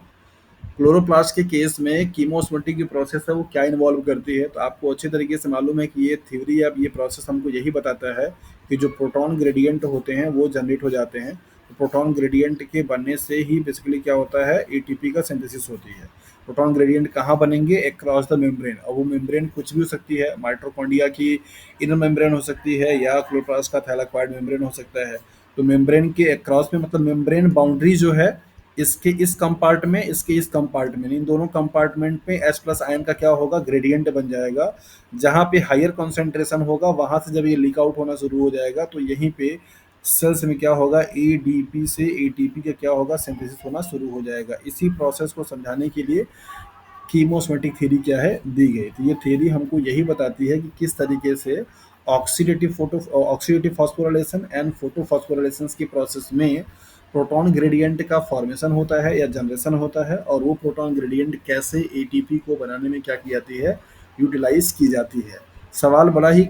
Chloroplast के केस में कीमोस्मोटिक जो प्रोसेस है वो क्या इन्वॉल्व करती है, तो आपको अच्छे तरीके से मालूम है कि ये थ्योरी या ये प्रोसेस हमको यही बताता है कि जो प्रोटॉन ग्रेडियंट होते हैं वो जनरेट हो जाते हैं। तो प्रोटॉन ग्रेडियंट के बनने से ही बेसिकली क्या होता है, एटीपी का सिंथेसिस होती है। प्रोटॉन ग्रेडियंट कहाँ बनेंगे, अक्रॉस द मेम्ब्रेन। और वो मेम्ब्रेन कुछ भी हो सकती है, माइटोकॉन्ड्रिया की इनर मेम्ब्रेन हो सकती है या क्लोरोप्लास्ट का थैलाकोइड मेम्ब्रेन हो सकता है। तो मेम्ब्रेन के अक्रॉस में, मतलब मेम्ब्रेन बाउंड्री जो है, इसके इस कंपार्ट में, इसके इस कंपार्ट में, इन दोनों कंपार्टमेंट में H प्लस आयन का क्या होगा, ग्रेडियंट बन जाएगा। जहाँ पे हायर कॉन्सेंट्रेशन होगा वहाँ से जब ये लीक आउट होना शुरू हो जाएगा तो यहीं पे सेल्स में क्या होगा, एडीपी से एटीपी का क्या होगा, सिंथेसिस होना शुरू हो जाएगा। इसी प्रोसेस को समझाने के लिए कीमोस्मेटिक थ्योरी क्या है, दी गई। तो ये थ्योरी हमको यही बताती है कि किस तरीके से ऑक्सीडेटिव फॉस्फोराइलेशन एंड फोटोफॉस्फोराइलेशन की प्रोसेस में प्रोटॉन ग्रेडियंट का फॉर्मेशन होता है या जनरेशन होता है, और वो प्रोटॉन ग्रेडियंट कैसे एटीपी को बनाने में क्या की जाती है, यूटिलाइज की जाती है। सवाल बड़ा ही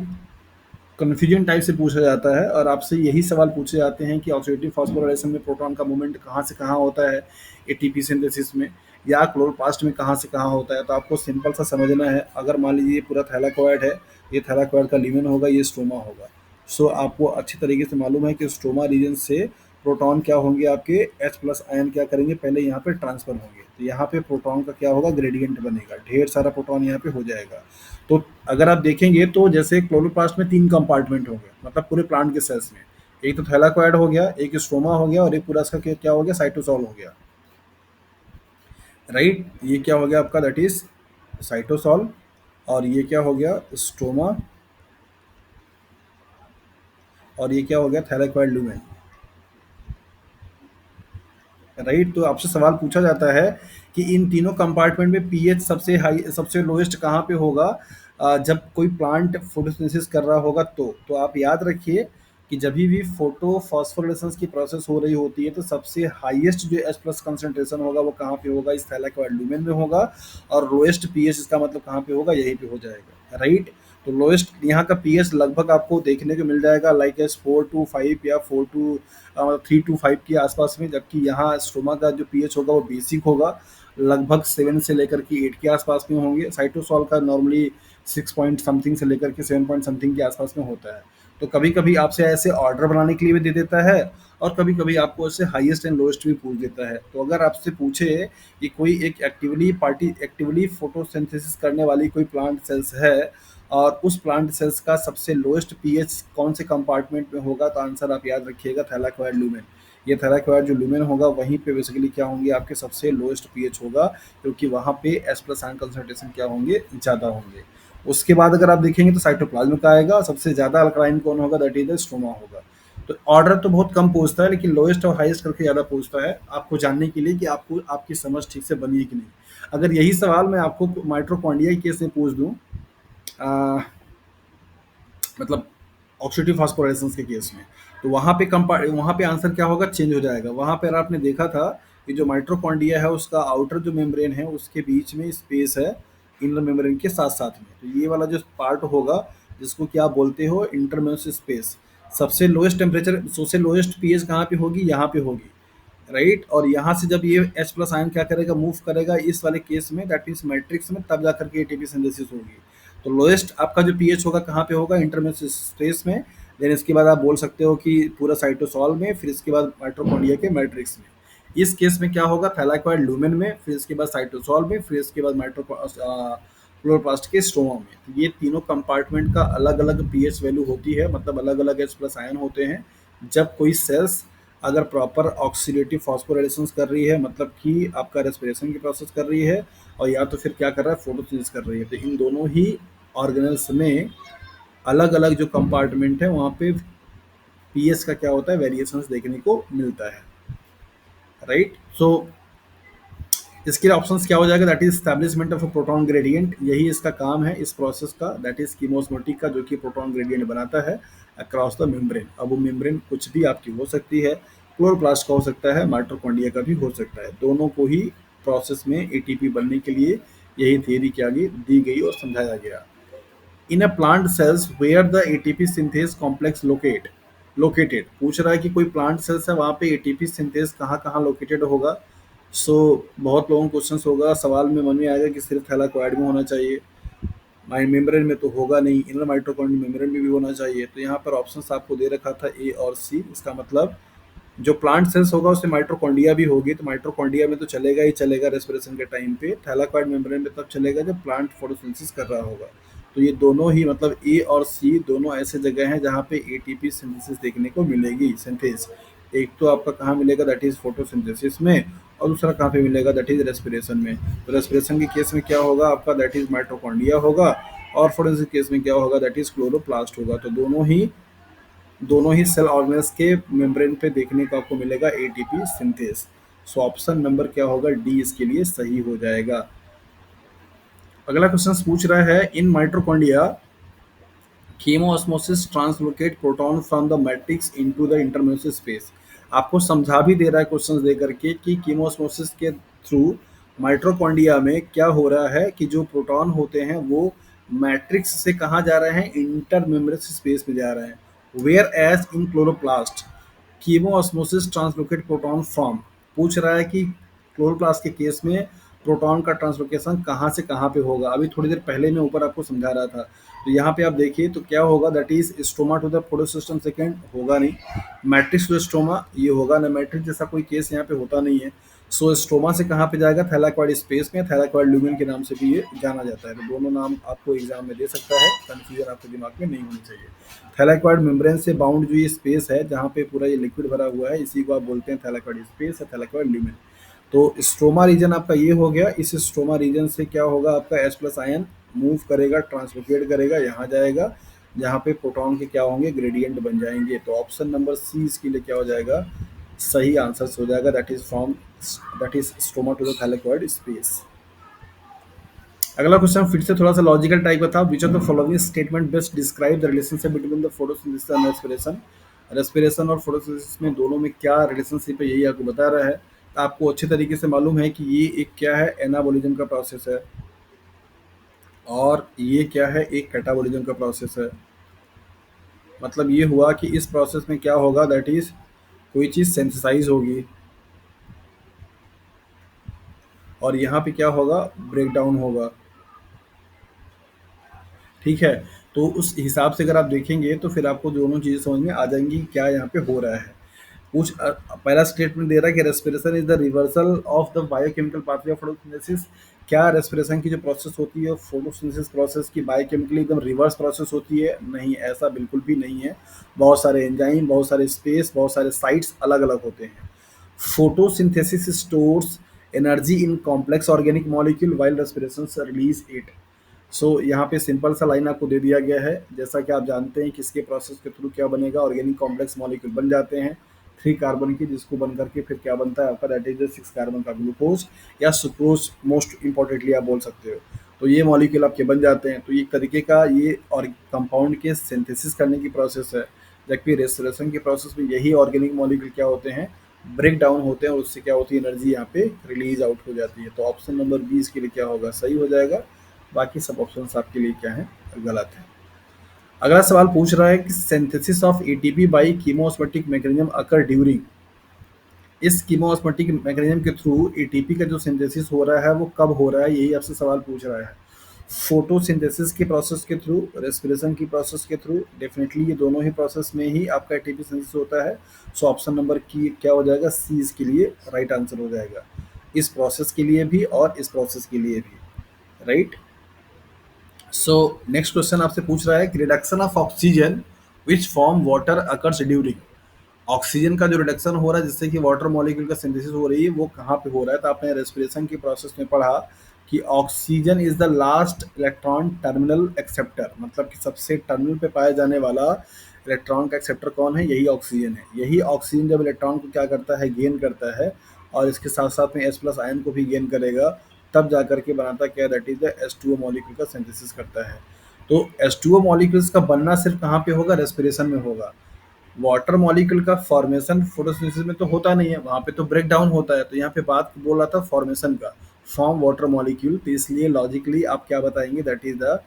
कन्फ्यूजन टाइप से पूछा जाता है, और आपसे यही सवाल पूछे जाते हैं कि ऑक्सीडेटिव फॉस्फोराइलेशन में प्रोटॉन का मूवमेंट कहाँ से कहाँ होता है एटीपी सिंथेसिस में, या क्लोरोप्लास्ट में कहाँ से कहाँ होता है। तो आपको सिंपल सा समझना है, अगर मान लीजिए ये पूरा थैलाकोइड है, ये थैलाकोइड का ल्यूमेन होगा, ये स्ट्रोमा होगा। सो आपको अच्छी तरीके से मालूम है कि स्ट्रोमा रीजन से प्रोटॉन क्या होंगे, आपके H+ आयन क्या करेंगे, पहले यहाँ पे ट्रांसफर होंगे। तो यहाँ पे प्रोटॉन का क्या होगा, ग्रेडियंट बनेगा, ढेर सारा प्रोटॉन यहाँ पे हो जाएगा। तो अगर आप देखेंगे तो जैसे क्लोरोप्लास्ट में 3 कंपार्टमेंट होंगे, मतलब पूरे प्लांट के सेल्स में। एक तो थैलाकोइड हो गया, एक स्ट्रोमा हो गया, और एक पूरा इसका क्या हो गया, साइटोसॉल हो गया, राइट। ये क्या हो गया आपका, दैट इज साइटोसॉल। और ये क्या हो गया, स्ट्रोमा। और ये क्या हो गया, थैलाकोइड लुमेन, राइट। तो आपसे सवाल पूछा जाता है कि इन तीनों कंपार्टमेंट में पीएच सबसे हाई, सबसे लोएस्ट कहाँ पे होगा, जब कोई प्लांट फोटोसिंथेसिस कर रहा होगा। तो आप याद रखिए कि जब भी फोटो फॉस्फोरेसेंस की प्रोसेस हो रही होती है, तो सबसे हाईएस्ट जो H+ कंसंट्रेशन होगा वो कहाँ पे होगा, इस थैलाकोइड लुमेन में होगा। और लोएस्ट पीएच इसका मतलब कहाँ पे होगा, यहीं पे हो जाएगा, राइट। तो लोएस्ट यहाँ का पीएच लगभग आपको देखने को मिल जाएगा लाइक एस 4 to 5 या 3 to 5 के आसपास में, जबकि यहाँ स्ट्रोमा का जो पीएच होगा वो बेसिक होगा, लगभग 7 से लेकर के 8 के आसपास में होंगे। साइटोसॉल का नॉर्मली 6 पॉइंट समथिंग से लेकर के 7 पॉइंट समथिंग के आसपास में होता है। तो कभी कभी आपसे ऐसे ऑर्डर बनाने के लिए भी दे देता है, और कभी कभी आपको ऐसे हाईएस्ट एंड लोएस्ट भी पूछ देता है। तो अगर आपसे पूछे कि कोई एक एक्टिवली फोटोसिंथेसिस करने वाली कोई प्लांट सेल्स है, और उस प्लांट सेल्स का सबसे लोएस्ट पीएच कौन से कंपार्टमेंट में होगा, तो आंसर आप याद रखिएगा, थैलाकोइड लुमेन। ये थैलाकोइड जो लुमेन होगा वहीं पे बेसिकली क्या होंगे, आपके सबसे लोएस्ट पीएच होगा, क्योंकि वहाँ पे H+ आयन कंसंट्रेशन क्या होंगे, ज़्यादा होंगे। उसके बाद अगर आप देखेंगे तो साइटोप्लाज्म का आएगा, सबसे ज़्यादा अल्कलाइन कौन होगा, दैट इज द स्ट्रोमा होगा। तो ऑर्डर तो बहुत कम पूछता है, लेकिन लोएस्ट और हाईएस्ट करके ज़्यादा पूछता है, आपको जानने के लिए कि आपको आपकी समझ ठीक से बनी है कि नहीं। अगर यही सवाल मैं आपको माइटोकॉन्ड्रिया के केस में पूछ दूँ, मतलब ऑक्सीडेटिव फास्फोराइलेशंस के केस में, तो वहाँ पे आंसर क्या होगा, चेंज हो जाएगा। वहाँ पर आपने देखा था कि जो माइटोकॉन्ड्रिया है उसका आउटर जो मेम्ब्रेन है उसके बीच में स्पेस है इनर मेम्ब्रेन के साथ साथ में। तो ये वाला जो पार्ट होगा, जिसको क्या बोलते हो, इंटरमेम्ब्रेनस स्पेस, सबसे लोएस्ट टेम्परेचर, सबसे लोएस्ट पीएच कहाँ पे होगी, यहाँ पे होगी, राइट। और यहाँ से जब ये H+ आयन क्या करेगा, मूव करेगा इस वाले केस में, दैट मीन्स मैट्रिक्स में, तब जाकर के एटीपी सिंथेसिस होगी। तो लोएस्ट आपका जो पीएच होगा कहाँ पे होगा, इंटरमेम्ब्रेनस स्पेस में। देन इसके बाद आप बोल सकते हो कि पूरा साइटोसॉल में, फिर इसके बाद माइटोकॉन्ड्रिया के मैट्रिक्स में। इस केस में क्या होगा, थैलाकोइड लुमेन में, फिर इसके बाद साइटोसॉल में, फिर इसके बाद क्लोरोप्लास्ट के स्ट्रोमा में। तो ये तीनों कंपार्टमेंट का अलग अलग पीएच वैल्यू होती है, मतलब अलग अलग H+ आयन होते हैं। जब कोई सेल्स अगर प्रॉपर ऑक्सीडेटिव फॉस्फोराइलेशंस कर रही है, मतलब कि आपका रेस्पिरेशन की प्रोसेस कर रही है, और या तो फिर क्या कर रहा है, फोटोसिंथेसिस कर रही है, तो इन दोनों ही ऑर्गेनल्स में अलग अलग जो कंपार्टमेंट है वहाँ पे पीएच का क्या होता है, वेरिएशंस देखने को मिलता है, राइट। सो इसके ऑप्शंस क्या हो जाएगा, that is establishment of a proton gradient, यही इसका काम है इस प्रोसेस का, दैट इज कीमोस्मोटिक का, जो कि प्रोटॉन ग्रेडियंट बनाता है अक्रॉस द मेम्ब्रेन। अब वो मेम्ब्रेन कुछ भी आपकी हो सकती है, क्लोरोप्लास्ट का हो सकता है, माइटोकॉन्ड्रिया का भी हो सकता है, दोनों को ही प्रोसेस में एटीपी बनने के लिए यही थियरी क्या दी गई और समझाया गया। In a plant cells where the ATP synthase complex located, पूछ रहा है कि कोई प्लांट सेल्स है वहाँ पे एटीपी सिंथेस कहाँ कहाँ लोकेटेड होगा। सो बहुत लोगों को क्वेश्चन होगा, सवाल में मन में आएगा कि सिर्फ थैलाकोइड में होना चाहिए, मेम्ब्रेन में तो होगा नहीं, इनर माइटोकॉन्ड्रिया मेम्ब्रेन में भी होना चाहिए। तो यहाँ पर ऑप्शंस आपको दे रखा था ए और सी। इसका मतलब जो प्लांट सेल्स होगा उसमें माइटोकॉन्ड्रिया भी होगी, तो माइटोकॉन्ड्रिया में तो चलेगा ही चलेगा रेस्पिरेशन के टाइम पे, थैलाकोइड मेम्ब्रेन में तब चलेगा जब प्लांट फोटोसिंथेसिस कर रहा होगा। तो ये दोनों ही, मतलब ए और सी दोनों ऐसे जगह हैं जहाँ पे एटीपी सिंथेसिस देखने को मिलेगी, सिंथेस। एक तो आपका कहाँ मिलेगा, दैट इज फोटोसिंथेसिस में, और दूसरा कहाँ पे मिलेगा, दैट इज रेस्पिरेशन में। तो रेस्पिरेशन के केस में क्या होगा आपका, दैट इज माइटोकॉन्ड्रिया होगा, और फोटोसिंथेसिस के केस में क्या होगा, दैट इज क्लोरोप्लास्ट होगा। तो दोनों ही सेल ऑर्गेनल्स के मेम्ब्रेन पे देखने को आपको मिलेगा एटीपी सिंथेस। सो ऑप्शन नंबर क्या होगा, डी इसके लिए सही हो जाएगा। अगला क्वेश्चन पूछ रहा है, in mitochondria chemiosmosis translocate proton from the matrix into the intermembranous space. आपको समझा भी दे रहा है क्वेश्चन दे करके कि कीमोऑस्मोसिस के थ्रू माइटोकॉन्ड्रिया में क्या हो रहा है कि जो प्रोटॉन होते हैं वो मैट्रिक्स से कहाँ जा रहे हैं, इंटरमेम्ब्रेनस स्पेस में जा रहे हैं। Whereas in chloroplast chemiosmosis translocate proton from, पूछ रहा है कि क्लोरोप्लास्ट के केस में प्रोटॉन का ट्रांसलोकेशन कहाँ से कहाँ पे होगा। अभी थोड़ी देर पहले मैं ऊपर आपको समझा रहा था, तो यहाँ पे आप देखिए तो क्या होगा, that is stroma to the photosystem second होगा नहीं, मैट्रिक्स टू स्ट्रोमा ये होगा ना, मैट्रिक्स जैसा कोई केस यहाँ पे होता नहीं है। सो स्ट्रोमा से कहाँ पे जाएगा, थैलाक्वाइड स्पेस में, थैलाक्वाइड ल्यूमेन के नाम से भी ये जाना जाता है। तो दोनों नाम आपको एग्जाम में दे सकता है, कंफ्यूजन आपके दिमाग में नहीं होनी चाहिए। थैलाक्वाइड मेम्ब्रेन से बाउंड जो ये स्पेस है जहाँ पे पूरा ये लिक्विड भरा हुआ है, इसी को आप बोलते हैं थैलाक्वाइड स्पेस या थैलाक्वाइड ल्यूमेन। तो स्ट्रोमा रीजन आपका ये हो गया। इस स्ट्रोमा रीजन से क्या होगा, आपका H प्लस आयन मूव करेगा, ट्रांसलोकेट करेगा, यहाँ जाएगा जहाँ पे प्रोटॉन के क्या होंगे, ग्रेडियंट बन जाएंगे। तो ऑप्शन नंबर सी इसके लिए क्या हो जाएगा, सही आंसर हो जाएगा, that is stroma to the thylakoid space. अगला क्वेश्चन फिर से थोड़ा सा लॉजिकल टाइप का था। Which of the following statement best describe the relationship between the photosynthesis and respiration. Respiration और फोटोसिंथेसिस में दोनों में क्या रिलेशनशिप है, यही आपको बता रहा है। तो आपको अच्छे तरीके से मालूम है कि ये एक क्या है, एनाबोलिज्म का प्रोसेस है, और ये क्या है, एक कैटाबोलिज्म का प्रोसेस है। मतलब ये हुआ कि इस प्रोसेस में क्या होगा, दैट इज कोई चीज़ सेंसिसाइज होगी, और यहाँ पे क्या होगा, ब्रेक डाउन होगा। ठीक है, तो उस हिसाब से अगर आप देखेंगे तो फिर आपको दोनों चीज़ें समझ में आ जाएंगी क्या यहाँ पे हो रहा है। कुछ पहला स्टेटमेंट दे रहा है कि respiration is the reversal of the biochemical pathway of photosynthesis. क्या रेस्पिरेशन की जो प्रोसेस होती है फोटोसिंथेसिस प्रोसेस की बायोकेमिकली एकदम रिवर्स प्रोसेस होती है? नहीं, ऐसा बिल्कुल भी नहीं है। बहुत सारे एंजाइम, बहुत सारे स्पेस, बहुत सारे साइट्स अलग अलग होते हैं। Photosynthesis stores energy in complex organic molecule while respiration release it. So यहाँ पे सिंपल सा लाइन आपको दे दिया गया है। जैसा कि आप जानते हैं किसके प्रोसेस के थ्रू क्या बनेगा, ऑर्गेनिक कॉम्प्लेक्स मॉलिक्यूल बन जाते हैं 3 कार्बन की, जिसको बन करके फिर क्या बनता है आपका, दैट इज 6 कार्बन का ग्लूकोज या सुक्रोज, मोस्ट इंपॉर्टेंटली आप बोल सकते हो। तो ये मॉलिक्यूल आपके बन जाते हैं। तो ये एक तरीके का ये और कंपाउंड के सिंथेसिस करने की प्रोसेस है। जबकि रेस्पिरेशन के प्रोसेस में यही ऑर्गेनिक मॉलिक्यूल क्या होते हैं, ब्रेक डाउन होते हैं, और उससे क्या होती है, एनर्जी यहाँ पे रिलीज आउट हो जाती है। तो ऑप्शन नंबर 20 के लिए क्या होगा, सही हो जाएगा। बाकी सब ऑप्शंस आपके लिए क्या है, गलत है। अगला सवाल पूछ रहा है कि synthesis of ATP by chemiosmotic mechanism occur during. इस कीमोस्मेटिक मैकेनिज्म के थ्रू एटीपी का जो सिंथेसिस हो रहा है वो कब हो रहा है, यही आपसे सवाल पूछ रहा है। फोटोसिंथेसिस के प्रोसेस के थ्रू, रेस्पिरेशन की प्रोसेस के थ्रू, डेफिनेटली ये दोनों ही प्रोसेस में ही आपका एटीपी सिंथेसिस होता है। सो ऑप्शन नंबर की क्या हो जाएगा, सी इसके लिए राइट आंसर हो जाएगा। इस प्रोसेस के लिए भी और इस प्रोसेस के लिए भी, राइट। सो नेक्स्ट क्वेश्चन आपसे पूछ रहा है कि reduction of oxygen which form water occurs during. Oxygen का जो रिडक्शन हो रहा है जिससे कि वाटर मॉलिक्यूल का सिंथेसिस हो रही है, वो कहाँ पे हो रहा है। तो आपने रेस्पिरेशन की प्रोसेस में पढ़ा कि oxygen is the last electron terminal acceptor, मतलब कि सबसे टर्मिनल पे पाया जाने वाला इलेक्ट्रॉन का एक्सेप्टर कौन है, यही ऑक्सीजन है। यही ऑक्सीजन जब इलेक्ट्रॉन को क्या करता है, गेन करता है, और इसके साथ साथ में H प्लस आयन को भी गेन करेगा, तब जा करके बनाता क्या, that is the H2O molecule का सिंथेसिस करता है। तो H2O मॉलिक्यूल्स का बनना सिर्फ कहाँ पे होगा, रेस्पिरेशन में होगा। वाटर मॉलिक्यूल का फॉर्मेशन फोटोसिंथेसिस में तो होता नहीं है, वहाँ पे तो ब्रेक डाउन होता है। तो यहाँ पे बात बोल रहा था फॉर्मेशन का, फॉर्म वाटर मॉलिक्यूल। तो इसलिए लॉजिकली आप क्या बताएंगे, दैट इज द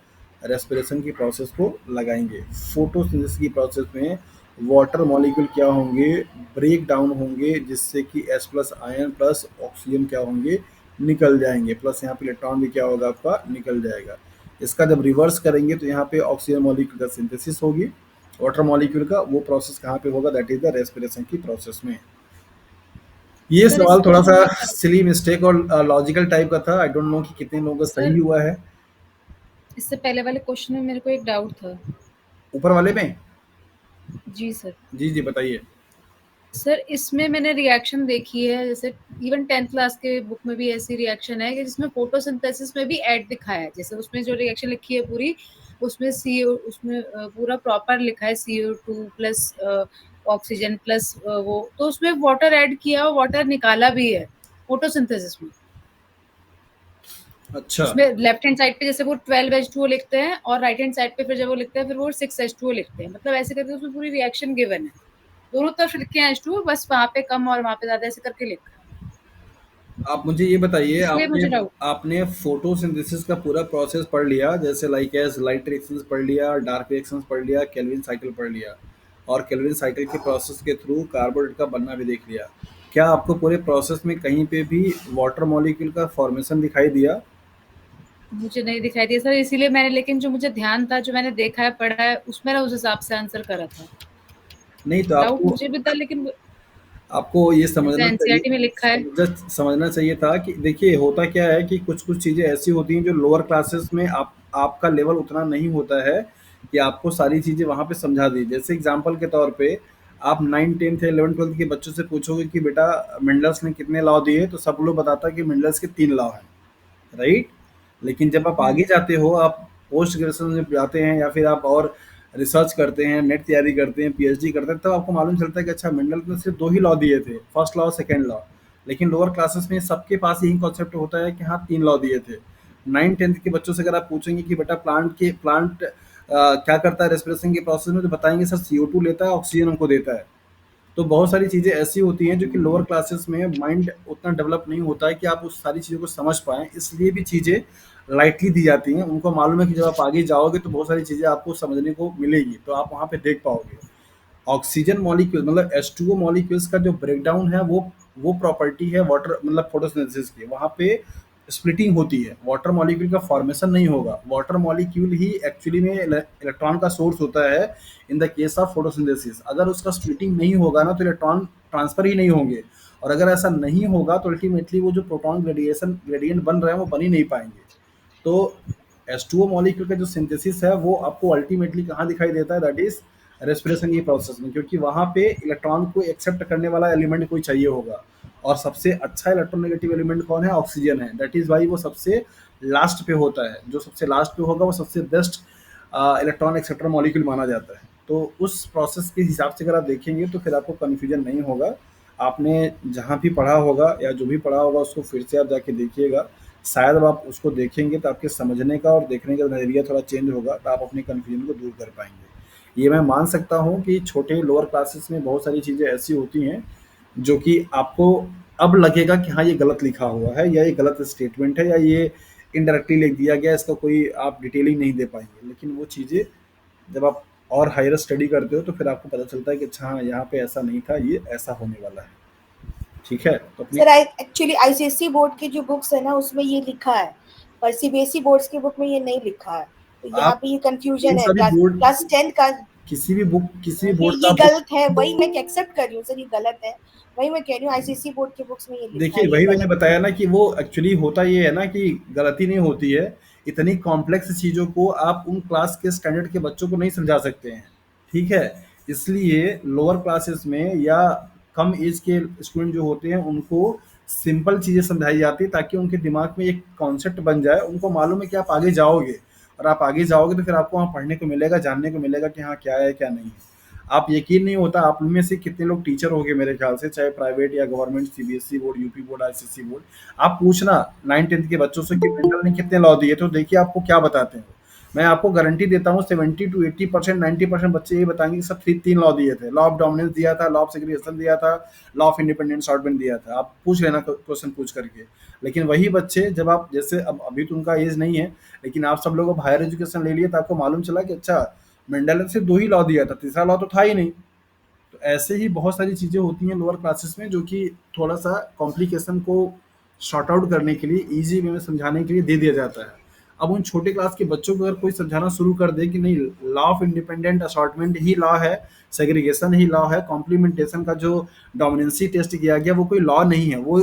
रेस्पिरेशन की प्रोसेस को लगाएंगे। फोटोसिंथेसिस की प्रोसेस में वाटर मॉलिक्यूल क्या होंगे, ब्रेक डाउन होंगे, जिससे कि H plus ion plus oxygen क्या होंगे, निकल जाएंगे, प्लस यहाँ पे इलेक्ट्रॉन भी क्या होगा आपका, निकल जाएगा। इसका जब रिवर्स करेंगे तो यहाँ पे ऑक्सीजन मॉलिक्यूल का सिंथेसिस होगी, वाटर मॉलिक्यूल का वो प्रोसेस कहाँ पे होगा, दैट इज द रेस्पिरेशन की प्रोसेस में। ये सर सवाल इसमें थोड़ा सा मुझे सिली मिस्टेक और लॉजिकल टाइप का था। आई डोंट नो कि कितने लोगों का सही सर हुआ है। इससे पहले वाले क्वेश्चन में मेरे को एक डाउट था। ऊपर वाले में, जी सर। जी जी बताइए। सर इसमें मैंने रिएक्शन देखी है, जैसे इवन 10th क्लास के बुक में भी ऐसी रिएक्शन है कि जिसमें फोटोसिंथेसिस में भी ऐड दिखाया है। जैसे उसमें जो रिएक्शन लिखी है पूरी, उसमें CO, उसमें पूरा प्रॉपर लिखा है CO2 प्लस ऑक्सीजन प्लस वो, तो उसमें वाटर ऐड किया और वाटर निकाला भी है फोटोसिंथेसिस में। अच्छा, उसमें लेफ्ट हैंड साइड पे जैसे वो 12H2O लिखते हैं, और राइट हैंड साइड पे फिर जब वो लिखते हैं फिर वो 6H2O लिखते हैं। मतलब ऐसे करके उसमें पूरी रिएक्शन गिवन है, दोनों तरफ लिखे हैं H2O, बस वहाँ पे कम और वहाँ पे ज्यादा ऐसे करके लिखा है। आप मुझे ये बताइए, इसलिए आपने मुझे डाउट। आपने फोटोसिंथेसिस का पूरा प्रोसेस पढ़ लिया, जैसे लाइक एज लाइट रिएक्शंस पढ़ लिया, डार्क रिएक्शंस पढ़ लिया, केल्विन साइकिल पढ़ लिया, और केल्विन साइकिल के प्रोसेस के थ्रू कार्बोनेट का बनना भी देख लिया। क्या आपको पूरे प्रोसेस में कहीं पे भी वाटर मॉलिक्यूल का फॉर्मेशन दिखाई दिया? मुझे नहीं दिखाई दिया सर, इसीलिए मैंने, लेकिन जो मुझे ध्यान था, जो मैंने देखा है, पढ़ा है, उसमें ना उस हिसाब से आंसर करा था। नहीं तो डाउट आपको मुझे भी था, लेकिन आपको ये जैसे समझना चाहिए, एनसीईआरटी में लिखा है। समझना चाहिए था कि देखिए होता क्या है कि कुछ-कुछ चीज़ें ऐसी होती हैं जो लोअर क्लासेस में आपका लेवल उतना नहीं होता है कि आपको सारी चीज़ें वहाँ पे समझा दी। जैसे एग्ज़ाम्पल के तौर पे आप 9, 10th या 11th-12th के बच्चों से पूछोगे कि बेटा मेंडल्स ने कितने लॉ दिए? तो सब लोग बताता है कि मेंडल्स के 3 लॉ हैं, राइट? लेकिन जब आप आगे जाते हो, आप पोस्ट ग्रेजुएशन में जाते हैं या फिर आप और रिसर्च करते हैं, नेट तैयारी करते हैं, पीएचडी करते हैं, तब आपको मालूम चलता है कि अच्छा मेंडल ने सिर्फ 2 ही लॉ दिए थे, फर्स्ट लॉ, सेकंड लॉ। लेकिन लोअर क्लासेस में सबके पास यही कॉन्सेप्ट होता है कि हाँ 3 लॉ दिए थे। 9, 10th के बच्चों से अगर आप पूछेंगे कि बेटा प्लांट क्या करता है रेस्पिरेशन के प्रोसेस में, तो बताएंगे सर CO2 लेता है, ऑक्सीजन हमको देता है। तो बहुत सारी चीज़ें ऐसी होती हैं जो कि लोअर क्लासेस में माइंड उतना डेवलप नहीं होता है कि आप उस सारी चीज़ों को समझ पाएँ, इसलिए भी चीज़ें लाइटली दी जाती हैं। उनको मालूम है कि जब आप आगे जाओगे तो बहुत सारी चीज़ें आपको समझने को मिलेगी, तो आप वहाँ पे देख पाओगे। ऑक्सीजन मॉलिक्यूल मतलब H2O मॉलिक्यूल्स का जो ब्रेकडाउन है वो प्रॉपर्टी है वाटर मतलब फोटोसिंथेसिस की। वहाँ पे स्प्लिटिंग होती है, वाटर मॉलिक्यूल का फॉर्मेशन नहीं होगा। वाटर मॉलिक्यूल ही एक्चुअली में इलेक्ट्रॉन का सोर्स होता है in the case of photosynthesis. अगर उसका स्प्लिटिंग नहीं होगा ना तो इलेक्ट्रॉन ट्रांसफर ही नहीं होंगे, और अगर ऐसा नहीं होगा तो अल्टीमेटली वो जो प्रोटॉन ग्रेडिएंट बन रहे हैं वो बन ही नहीं पाएंगे। तो H2O मॉलिक्यूल का जो सिंथेसिस है वो आपको अल्टीमेटली कहाँ दिखाई देता है, दैट इज रेस्पिरेशन की प्रोसेस में, क्योंकि वहाँ पे इलेक्ट्रॉन को एक्सेप्ट करने वाला एलिमेंट कोई चाहिए होगा, और सबसे अच्छा इलेक्ट्रोनेगेटिव एलिमेंट कौन है, ऑक्सीजन है। दैट इज वाई वो सबसे लास्ट पे होता है, जो सबसे लास्ट पे होगा वो सबसे बेस्ट इलेक्ट्रॉन एक्सेप्टर मॉलिक्यूल माना जाता है। तो उस प्रोसेस के हिसाब से अगर आप देखेंगे तो फिर आपको कन्फ्यूजन नहीं होगा। आपने जहाँ भी पढ़ा होगा या जो भी पढ़ा होगा उसको फिर से आप जाके देखिएगा, शायद अब आप उसको देखेंगे तो आपके समझने का और देखने का नज़रिया थोड़ा चेंज होगा, तो आप अपने कन्फ्यूजन को दूर कर पाएंगे। ये मैं मान सकता हूँ कि छोटे लोअर क्लासेस में बहुत सारी चीज़ें ऐसी होती हैं जो कि आपको अब लगेगा कि हाँ ये गलत लिखा हुआ है, या ये गलत स्टेटमेंट है, या ये इनडायरेक्टली लिख दिया गया, इसका कोई आप डिटेलिंग नहीं दे पाएंगे। लेकिन वो चीज़ें जब आप और हायर स्टडी करते हो तो फिर आपको पता चलता है कि अच्छा हाँ यहाँ पे ऐसा नहीं था, ये ऐसा होने वाला है। ठीक है, तो अपनी सर एक्चुअली आईसीएसई बोर्ड की जो बुक्स है ना उसमें ये लिखा है, पर सीबीएसई बोर्ड्स की बुक में ये नहीं लिखा है, तो यहाँ आप पे ये इन कंफ्यूजन है। सारी बोर्ड क्लास 10 का किसी भी बोर्ड का ये आप गलत है, वही मैं एक्सेप्ट कर रही हूँ सर, ये गलत है, वही मैं कह रही हूँ आईसीएसई बोर्ड की बुक्स में ये लिखा देखिए है, ये वही मैंने गलत बताया ना कि वो एक्चुअली होता ये है ना कि गलती नहीं होती है, इतनी कॉम्प्लेक्स चीज़ों को आप उन क्लास के स्टैंडर्ड के बच्चों को नहीं समझा सकते हैं। ठीक है, इसलिए लोअर क्लासेस में या कम एज के स्टूडेंट जो होते हैं उनको सिंपल चीज़ें समझाई जाती है, ताकि उनके दिमाग में एक कॉन्सेप्ट बन जाए, उनको मालूम है कि आप आगे जाओगे, और आप आगे जाओगे तो फिर आपको वहाँ पढ़ने को मिलेगा, जानने को मिलेगा कि हाँ क्या है क्या नहीं है। आप यकीन नहीं होता आप में से कितने लोग टीचर होंगे मेरे ख्याल से, चाहे प्राइवेट या government, CBSE board, UP board, ICSE board. आप पूछना 9, 10th के बच्चों से कि मेंडल ने कितने लॉ दिए, तो देखिए आपको क्या बताते हैं। मैं आपको गारंटी देता हूँ 70 to 80%, 90% बच्चे ये बताएंगे कि सब 3 लॉ दिए थे। लॉ ऑफ डोमिनेंस दिया था, लॉ ऑफ सेग्रीगेशन दिया था, लॉ ऑफ इंडिपेंडेंट शॉर्टबैंड दिया था। आप पूछ लेना क्वेश्चन पूछ करके। लेकिन वही बच्चे जब आप जैसे अब अभी तो उनका एज नहीं है, लेकिन आप सब लोग अब हायर एजुकेशन ले लिए तो आपको मालूम चला कि अच्छा मेंडल ने सिर्फ 2 ही लॉ दिया था, तीसरा लॉ तो था ही नहीं। तो ऐसे ही बहुत सारी चीज़ें होती हैं लोअर क्लासेस में जो कि थोड़ा सा कॉम्प्लिकेशन को शॉर्ट आउट करने के लिए, ईजी वे में समझाने के लिए दे दिया जाता है। अब उन छोटे क्लास के बच्चों को अगर कोई समझाना शुरू कर दे कि नहीं, law of independent assortment he law है, सेग्रीगेशन ही लॉ है, कॉम्प्लीमेंटेशन का जो डोमिनेंसी टेस्ट किया गया वो कोई लॉ नहीं है, वो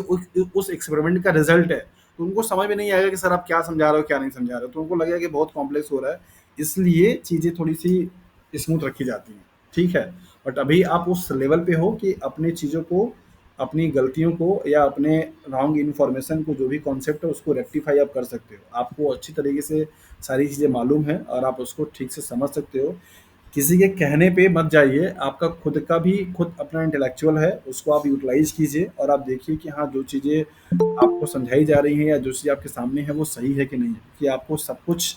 उस एक्सपेरिमेंट का रिजल्ट है, तो उनको समझ में नहीं आएगा कि सर आप क्या समझा रहे हो क्या नहीं समझा रहे हो, तो उनको लगेगा कि बहुत कॉम्प्लेक्स हो रहा है। इसलिए चीज़ें थोड़ी सी स्मूथ रखी जाती हैं। ठीक है, बट अभी आप उस लेवल पे हो कि अपनी चीज़ों को, अपनी गलतियों को या अपने रॉन्ग इन्फॉर्मेशन को, जो भी कॉन्सेप्ट है उसको रेक्टिफाई आप कर सकते हो। आपको अच्छी तरीके से सारी चीज़ें मालूम है और आप उसको ठीक से समझ सकते हो। किसी के कहने पे मत जाइए, आपका खुद का भी खुद अपना इंटेलेक्चुअल है, उसको आप यूटिलाइज कीजिए और आप देखिए कि हाँ जो चीज़ें आपको समझाई जा रही हैं या जो चीज़ आपके सामने है वो सही है कि नहीं है, कि आपको सब कुछ,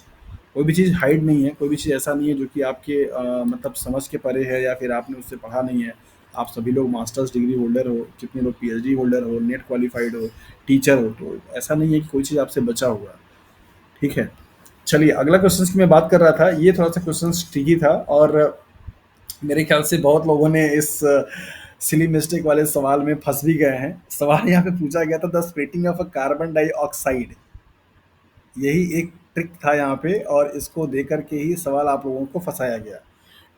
कोई भी चीज़ हाइड नहीं है, कोई भी चीज़ ऐसा नहीं है जो कि आपके मतलब समझ के परे है या फिर आपने उससे पढ़ा नहीं है। आप सभी लोग मास्टर्स डिग्री होल्डर हो, कितने लोग पीएचडी होल्डर हो, नेट क्वालिफाइड हो, टीचर हो, तो ऐसा नहीं है कि कोई चीज़ आपसे बचा हुआ है। ठीक है, चलिए अगला क्वेश्चन की मैं बात कर रहा था, ये थोड़ा सा क्वेश्चन ट्रिकी था और मेरे ख्याल से बहुत लोगों ने इस सिली मिस्टेक वाले सवाल में फंस भी गए हैं। सवाल यहाँ पे पूछा गया था the splitting of a carbon dioxide, यही एक ट्रिक था यहाँ पे, और इसको दे करके ही सवाल आप लोगों को फंसाया गया।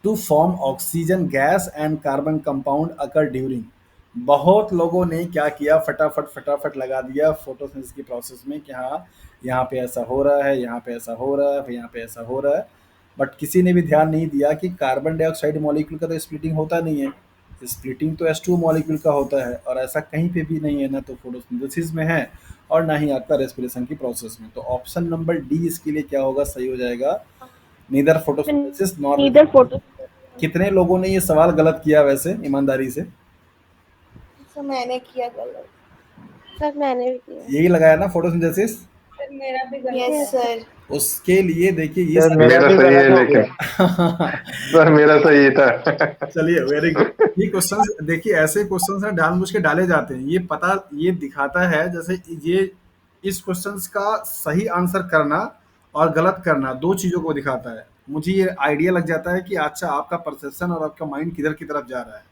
To form oxygen gas and carbon compound occur during, बहुत लोगों ने क्या किया, फटाफट फटाफट लगा दिया फोटोसिंथेसिस की प्रोसेस में कि हाँ यहाँ पे ऐसा हो रहा है, यहाँ पे ऐसा हो रहा है, फिर यहाँ पे ऐसा हो रहा है, बट किसी ने भी ध्यान नहीं दिया कि कार्बन डाइऑक्साइड मॉलिक्यूल का तो स्प्लिटिंग होता नहीं है, स्प्लिटिंग तो H2 मॉलिक्यूल का होता है, और ऐसा कहीं पे भी नहीं है, ना तो फोटोसिंथेसिस में है और ना ही आपका रेस्पिरेशन की प्रोसेस में। तो ऑप्शन नंबर डी इसके लिए क्या होगा, सही हो जाएगा, neither photosynthesis nor. Neither photo. कितने लोगों ने ये सवाल गलत किया वैसे ईमानदारी से? सर मैंने किया गलत। सर मैंने भी किया। यही लगाया ना फोटोसिंथेसिस? सर मेरा भी गलत यस है। सर। उसके लिए देखिए ये सर मेरा सही है लेकिन सर मेरा सही था। चलिए वेरी गुड। ये क्वेश्चंस देखिए, ऐसे क्वेश्चंस हैं जानबूझ के डाले जाते हैं, ये दिखाता है जैसे ये इस क्वेश्चंस का सही आंसर करना और गलत करना दो चीजों को दिखाता है। मुझे ये आइडिया लग जाता है कि अच्छा आपका परसेप्शन और आपका माइंड किधर की तरफ जा रहा है।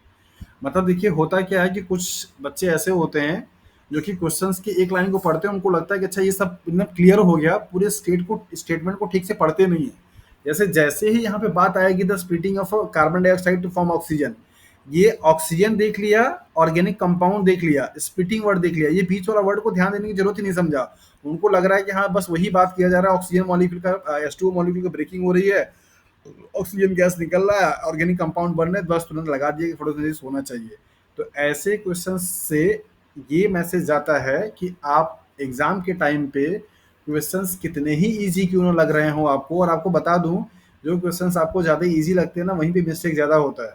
मतलब देखिए होता क्या है कि कुछ बच्चे ऐसे होते हैं जो कि क्वेश्चंस की एक लाइन को पढ़ते हैं, उनको लगता है कि अच्छा ये सब एकदम क्लियर हो गया, पूरे स्टेटमेंट को ठीक से पढ़ते नहीं है। जैसे ही यहाँ पे बात आएगी the splitting of carbon dioxide to form oxygen, ये ऑक्सीजन देख लिया, ऑर्गेनिक कंपाउंड देख लिया, स्प्लिटिंग वर्ड देख लिया, ये बीच वाला वर्ड को ध्यान देने की जरूरत ही नहीं समझा। उनको लग रहा है कि हाँ बस वही बात किया जा रहा है, ऑक्सीजन मॉलिक्यूल का H2O मॉलिक्यूल का ब्रेकिंग हो रही है, ऑक्सीजन गैस निकल रहा है, ऑर्गेनिक कंपाउंड बन रहे हैं, बस तुरंत लगा दिए कि फोटोसिंथेसिस होना चाहिए। तो ऐसे क्वेश्चन से ये मैसेज जाता है कि आप एग्जाम के टाइम पे क्वेश्चंस कितने ही इजी क्यों ना लग रहे हो आपको, और आपको बता दूं जो क्वेश्चंस आपको ज़्यादा इजी लगते हैं ना वहीं पे मिस्टेक ज़्यादा होता है।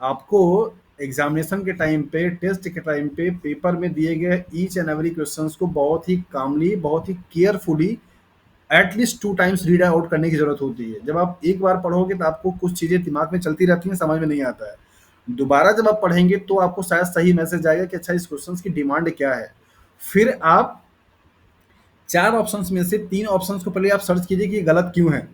आपको एग्जामिनेशन के टाइम पे, टेस्ट के टाइम पे, पेपर में दिए गए ईच एंड एवरी क्वेश्चंस को बहुत ही कामली, बहुत ही carefully at least 2 times read out करने की जरूरत होती है। जब आप एक बार पढ़ोगे तो आपको कुछ चीज़ें दिमाग में चलती रहती हैं, समझ में नहीं आता है। दोबारा जब आप पढ़ेंगे तो आपको शायद सही मैसेज आएगा कि अच्छा इस क्वेश्चन की डिमांड क्या है। फिर आप 4 ऑप्शंस में से 3 ऑप्शंस को पहले आप सर्च कीजिए कि ये गलत क्यों है।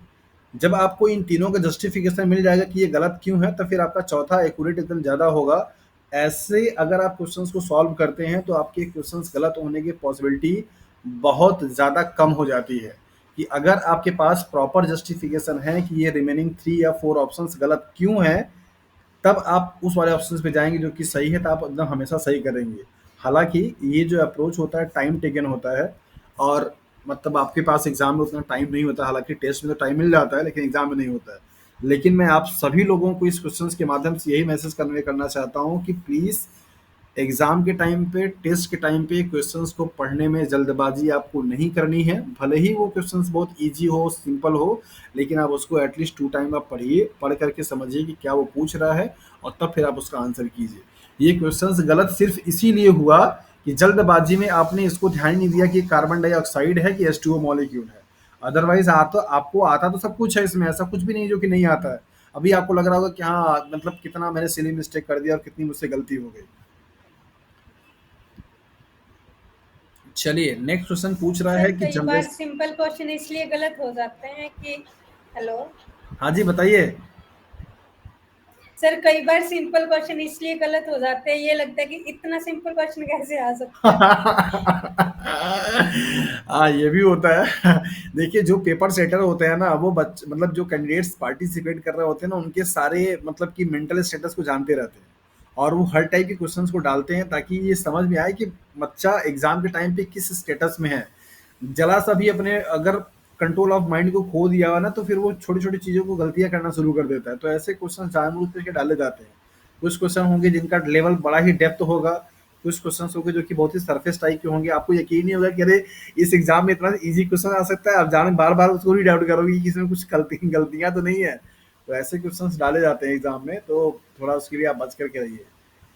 जब आपको इन तीनों का जस्टिफिकेशन मिल जाएगा कि ये गलत क्यों है, तो फिर आपका चौथा एक्यूरेट एकदम ज़्यादा होगा। ऐसे अगर आप क्वेश्चंस को सॉल्व करते हैं तो आपके क्वेश्चंस गलत होने की पॉसिबिलिटी बहुत ज़्यादा कम हो जाती है। कि अगर आपके पास प्रॉपर जस्टिफिकेशन है कि ये रिमेनिंग 3 या 4 ऑप्शंस गलत क्यों हैं, तब आप उस वाले ऑप्शंस पे जाएंगे जो कि सही है, तो आप एकदम हमेशा सही करेंगे। हालांकि ये जो अप्रोच होता है टाइम टेकन होता है, और मतलब आपके पास एग्जाम में उतना टाइम नहीं होता। हालांकि टेस्ट में तो टाइम मिल जाता है लेकिन एग्जाम में नहीं होता है। लेकिन मैं आप सभी लोगों को इस क्वेश्चन के माध्यम से यही मैसेज कन्वे करना चाहता हूँ कि प्लीज़ एग्जाम के टाइम पे, टेस्ट के टाइम पे क्वेश्चंस को पढ़ने में जल्दबाजी आपको नहीं करनी है। भले ही वो क्वेश्चंस बहुत इजी हो, सिंपल हो, लेकिन आप उसको एटलीस्ट 2 टाइम आप पढ़िए, पढ़ करके समझिए कि क्या वो पूछ रहा है, और तब फिर आप उसका आंसर कीजिए। ये क्वेश्चंस गलत सिर्फ इसीलिए हुआ कि जल्दबाजी में आपने इसको ध्यान ही नहीं दिया कि कार्बन डाइऑक्साइड है कि H2O मॉलिक्यूल है। अदरवाइज आपको आता तो सब कुछ है, इसमें ऐसा कुछ भी नहीं जो कि नहीं आता है। अभी आपको लग रहा होगा कि हाँ मतलब कितना मैंने सिली मिस्टेक कर दिया और कितनी मुझसे गलती हो गई। चलिए नेक्स्ट क्वेश्चन पूछ रहा है कि कई बार सिंपल क्वेश्चन इसलिए गलत हो जाते हैं कि हेलो, हाँ जी बताइए। सर कई बार सिंपल क्वेश्चन इसलिए गलत हो जाते हैं, ये लगता है कि इतना सिंपल क्वेश्चन कैसे आ सकता है। हाँ ये भी होता है। देखिए जो पेपर सेटर होते हैं ना, वो मतलब जो कैंडिडेट्स पार्टिसिपेट कर रहे होते हैं ना, उनके सारे मतलब कि मेंटल स्टेटस को जानते रहते हैं, और वो हर टाइप के क्वेश्चंस को डालते हैं ताकि ये समझ में आए कि बच्चा एग्जाम के टाइम पे किस स्टेटस में है। जरा सा भी अपने अगर कंट्रोल ऑफ माइंड को खो दिया हुआ ना, तो फिर वो छोटी छोटी चीज़ों को गलतियां करना शुरू कर देता है। तो ऐसे क्वेश्चन जानबूझ करके डाले जाते हैं। कुछ क्वेश्चन होंगे जिनका लेवल बड़ा ही डेप्थ होगा, कुछ क्वेश्चन होंगे जो कि बहुत ही सरफेस टाइप के होंगे। आपको यकीन नहीं होगा कि अरे इस एग्जाम में इतना इजी क्वेश्चन आ सकता है, आप जाने बार बार उसको भी डाउट करोगे कि इसमें कुछ गलतियां तो नहीं है। तो ऐसे क्वेश्चन डाले जाते हैं एग्जाम में, तो थोड़ा उसके लिए आप बच करके रहिए।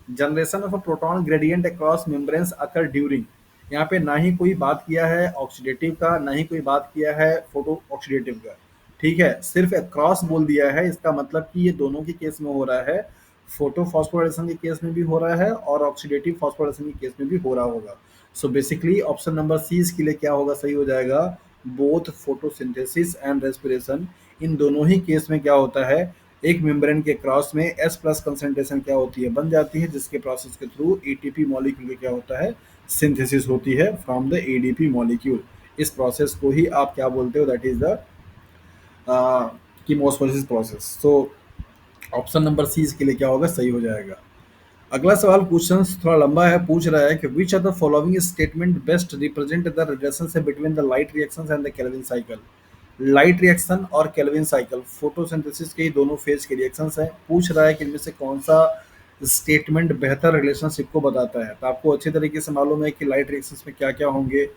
Generation of a proton gradient across membranes occur during, यहाँ पे ना ही कोई बात किया है ऑक्सीडेटिव का, ना ही कोई बात किया है फोटो ऑक्सीडेटिव का। ठीक है, सिर्फ क्रॉस बोल दिया है। इसका मतलब कि ये दोनों के केस में हो रहा है, फोटो फॉस्फोराइलेशन के केस में भी हो रहा है और ऑक्सीडेटिव फॉस्फोराइलेशन के केस में भी हो रहा होगा। So basically option number C इसके लिए क्या होगा, सही हो जाएगा। बोथ फोटोसिंथेसिस एंड रेस्पिरेशन, इन दोनों ही केस में क्या होता है, एक मेम्ब्रेन के क्रॉस में S प्लस कंसंट्रेशन क्या होती है, बन जाती है, जिसके प्रोसेस के थ्रू एटीपी मॉलिक्यूल क्या होता है, सिंथेसिस होती है फ्रॉम द एडीपी मॉलिक्यूल। इस प्रोसेस को ही आप क्या बोलते हो, that is the chemiosmosis process. So option number C इसके लिए क्या होगा, सही हो जाएगा। अगला सवाल क्वेश्चन थोड़ा लंबा है, पूछ रहा है कि which are the following statement best represent the relationship between the light reactions and the Calvin cycle. Light reaction और केल्विन साइकिल फोटोसिंथेसिस के ही दोनों फेज के रिएक्शंस हैं। पूछ रहा है कि इनमें से कौन सा स्टेटमेंट बेहतर रिलेशनशिप को बताता है। तो आपको अच्छी तरीके से मालूम है कि लाइट रिएक्शंस में क्या क्या होंगे,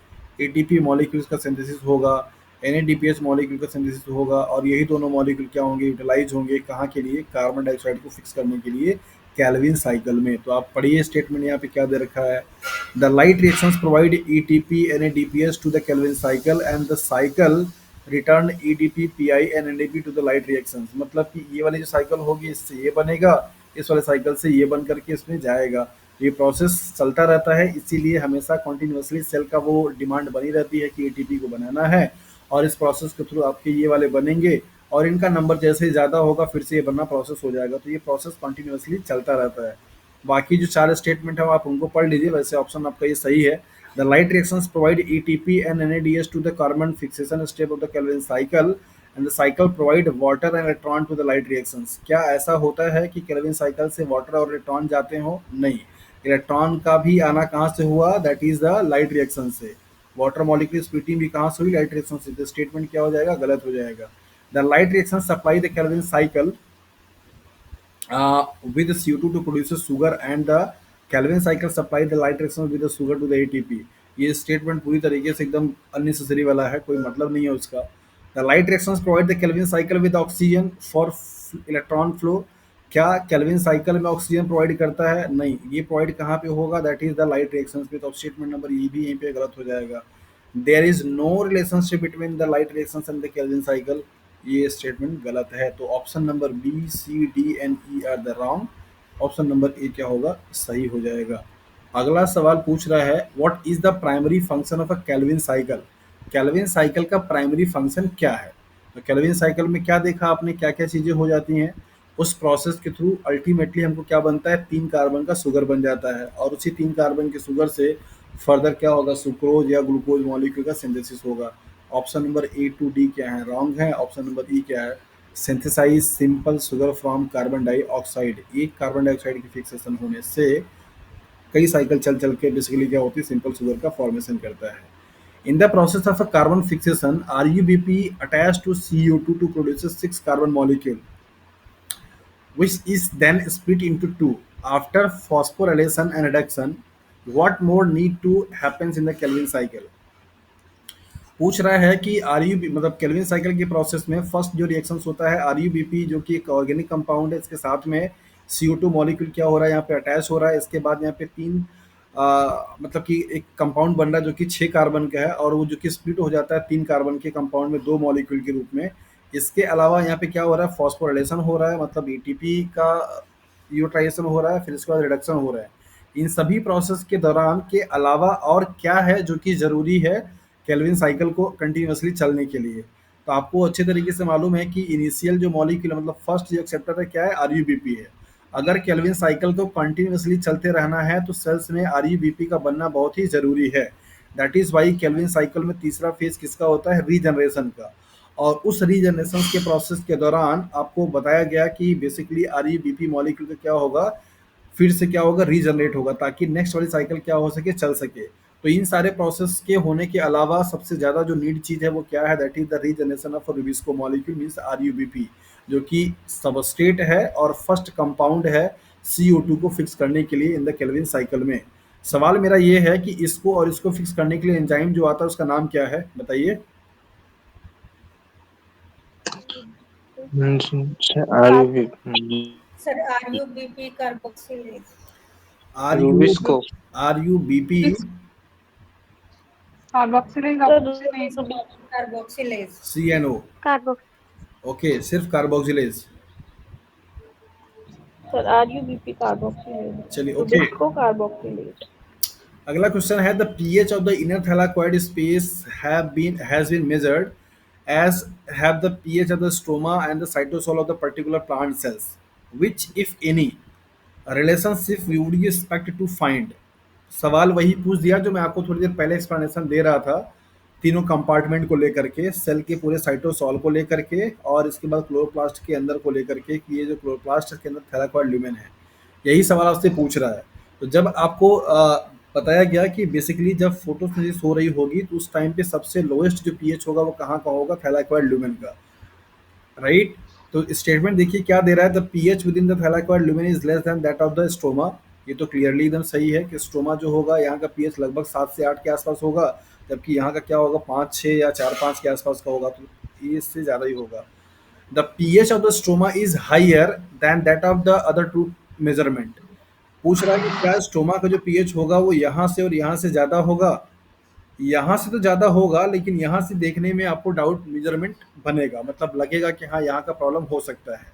एटीपी मॉलिक्यूल्स का सिंथेसिस होगा, एनएडीपीएच मॉलिक्यूल का सिंथेसिस होगा, और यही दोनों मॉलिक्यूल क्या होंगे, यूटिलाइज होंगे कहाँ के लिए, कार्बन डाइऑक्साइड को फिक्स करने के लिए कैल्विन साइकिल में। तो आप पढ़िए स्टेटमेंट यहाँ पे क्या दे रखा है, the light reactions provide ATP NADPH to the Calvin cycle and the cycle return ADP Pi and NADP to the light reactions. मतलब कि ये वाली जो साइकिल होगी इससे ये बनेगा, इस वाले साइकिल से ये बन करके इसमें जाएगा। ये प्रोसेस चलता रहता है, इसीलिए हमेशा कॉन्टिन्यूसली सेल का वो डिमांड बनी रहती है कि एटीपी को बनाना है, और इस प्रोसेस के थ्रू आपके ये वाले बनेंगे, और इनका नंबर जैसे ही ज़्यादा होगा फिर से ये बनना प्रोसेस हो जाएगा। तो ये प्रोसेस कंटिन्यूसली चलता रहता है। बाकी जो 4 स्टेटमेंट है आप उनको पढ़ लीजिए, वैसे ऑप्शन आपका ये सही है। The light reactions provide ATP and NADS to the carbon fixation step of the Calvin cycle and the cycle provide water and electron to the light reactions. क्या ऐसा होता है कि कैल्विन साइकिल से वाटर और इलेक्ट्रॉन जाते हो? नहीं, इलेक्ट्रॉन का भी आना कहाँ से हुआ, that is the light reaction से। वाटर मॉलिक्यूल स्प्लिटिंग भी कहाँ से हुई, लाइट रिएक्शन से। तो स्टेटमेंट क्या हो जाएगा, गलत हो जाएगा। The light reaction supply the Calvin cycle with CO2 to produce sugar and the Calvin cycle supply the light reaction with the sugar to the ATP। ये स्टेटमेंट पूरी तरीके से एकदम अननेसेसरी वाला है, कोई मतलब नहीं है उसका। The light reactions provide the Calvin cycle with oxygen for electron flow. क्या कैल्विन साइकिल में ऑक्सीजन प्रोवाइड करता है? नहीं, ये प्रोवाइड कहाँ पे होगा, that is the light reactions में। तो स्टेटमेंट नंबर ये भी यहीं पे गलत हो जाएगा। There is no relationship between the light reactions and the Calvin cycle. ये स्टेटमेंट गलत है। तो option number B C D and E are the wrong. Option number A क्या होगा, सही हो जाएगा। अगला सवाल पूछ रहा है what is the primary function of a Calvin cycle. Calvin cycle का प्राइमरी फंक्शन क्या है। तो कैल्विन साइकिल में क्या देखा आपने, क्या क्या चीज़ें हो जाती हैं उस प्रोसेस के थ्रू। अल्टीमेटली हमको क्या बनता है, 3 कार्बन का शुगर बन जाता है, और उसी 3 कार्बन के शुगर से फर्दर क्या होगा, सुक्रोज या ग्लूकोज मॉलिक्यूल का सिंथेसिस होगा। Option number A to D क्या है, रॉन्ग है। ऑप्शन नंबर ई क्या है, synthesize simple sugar from carbon dioxide. एक कार्बन डाइऑक्साइड की फिक्सेशन होने से कई साइकिल चल चल के बेसिकली क्या होती है, सिंपल शुगर का फॉर्मेशन करता है। In the process of a carbon fixation, RuBP attached to CO2 to produce a 6 carbon molecule, which is then split into 2. After phosphorylation and reduction, what more need to happens in the Kelvin cycle? पूछ रहा है कि RuB मतलब Calvin cycle के process में first जो reactions होता है RuBP जो कि एक ऑर्गेनिक कंपाउंड है, इसके साथ में CO2 मॉलिक्यूल क्या हो रहा है, यहाँ पे अटैच हो रहा है। इसके बाद यहाँ पे 3 मतलब कि एक कंपाउंड बन रहा है जो कि 6 कार्बन का है, और वो जो कि स्प्लिट हो जाता है 3 कार्बन के कंपाउंड में 2 मॉलिक्यूल के रूप में। इसके अलावा यहाँ पे क्या हो रहा है, फॉस्फोराइलेशन हो रहा है, मतलब एटीपी का यूट्राइजेशन हो रहा है, फिर इसके बाद रिडक्शन हो रहा है। इन सभी प्रोसेस के दौरान के अलावा और क्या है जो कि ज़रूरी है केल्विन साइकिल को कंटिन्यूसली चलने के लिए। तो आपको अच्छे तरीके से मालूम है कि इनिशियल जो मॉलिक्यूल मतलब फर्स्ट जो एक्सेप्टर है क्या है, RuBP है। अगर केल्विन साइकिल को कंटिन्यूसली चलते रहना है तो सेल्स में RuBP का बनना बहुत ही ज़रूरी है। That is why Calvin cycle में तीसरा फेज किसका होता है, रीजनरेशन का। और उस रीजनरेशन के प्रोसेस के दौरान आपको बताया गया कि बेसिकली RuBP मॉलिक्यूल का क्या होगा, फिर से क्या होगा, रीजनरेट होगा, ताकि नेक्स्ट वाली साइकिल क्या हो सके, चल सके। तो इन सारे प्रोसेस के होने के अलावा सबसे ज़्यादा जो नीड चीज़ है वो क्या है, that is the regeneration of Rubisco molecule means RuBP, जो कि सबस्ट्रेट है और फर्स्ट कंपाउंड है CO2 को फिक्स करने के लिए इन द केल्विन साइकिल में। सवाल मेरा ये है कि इसको और इसको फिक्स करने के लिए एंजाइम जो आता है उसका नाम क्या है, बताइए। Sir RuBP carboxylase. Rubisco RuBP carboxylase. CNO। Carbo okay, सिर्फ कार्बोक्सिलेज। सर RuBP कार्बोक्सिलेज, चलिए ओके। Rubisco carboxylase. अगला क्वेश्चन है the pH of the inner thylakoid space has been measured as have the pH of the stroma and the cytosol of the particular plant cells, which if any relationship we would expect to find. सवाल वही पूछ दिया जो मैं आपको थोड़ी देर पहले एक्सप्लेनेशन दे रहा था, तीनों कंपार्टमेंट को लेकर के, सेल के पूरे साइटोसॉल को लेकर के, और इसके बाद क्लोरोप्लास्ट के अंदर को लेकर के कि ये जो क्लोरोप्लास्ट के अंदर थैलाकॉइड ल्यूमेन है, यही सवाल आपसे पूछ रहा है। तो जब आपको बताया गया कि बेसिकली जब फोटोसिंथेसिस हो रही होगी तो उस टाइम पे सबसे लोएस्ट जो पीएच होगा वो कहाँ का होगा, थैलाकॉइड ल्यूमेन का, राइट। तो स्टेटमेंट देखिए क्या दे रहा है, the pH with in the thylakoid lumen is less than that of the stroma. ये तो क्लियरली एकदम सही है कि स्ट्रोमा जो होगा यहाँ का पीएच लगभग 7 से 8 के आसपास होगा, जबकि यहाँ का क्या होगा 5, 6 या 4, 5 के आसपास का होगा, तो ये इससे ज़्यादा ही होगा। The pH of the stroma is higher than that of the other two measurement. पूछ रहा है कि क्या स्ट्रोमा का जो पीएच होगा वो यहाँ से और यहाँ से ज़्यादा होगा। यहाँ से तो ज़्यादा होगा, लेकिन यहाँ से देखने में आपको डाउट मेजरमेंट बनेगा, मतलब लगेगा कि हाँ यहाँ का प्रॉब्लम हो सकता है।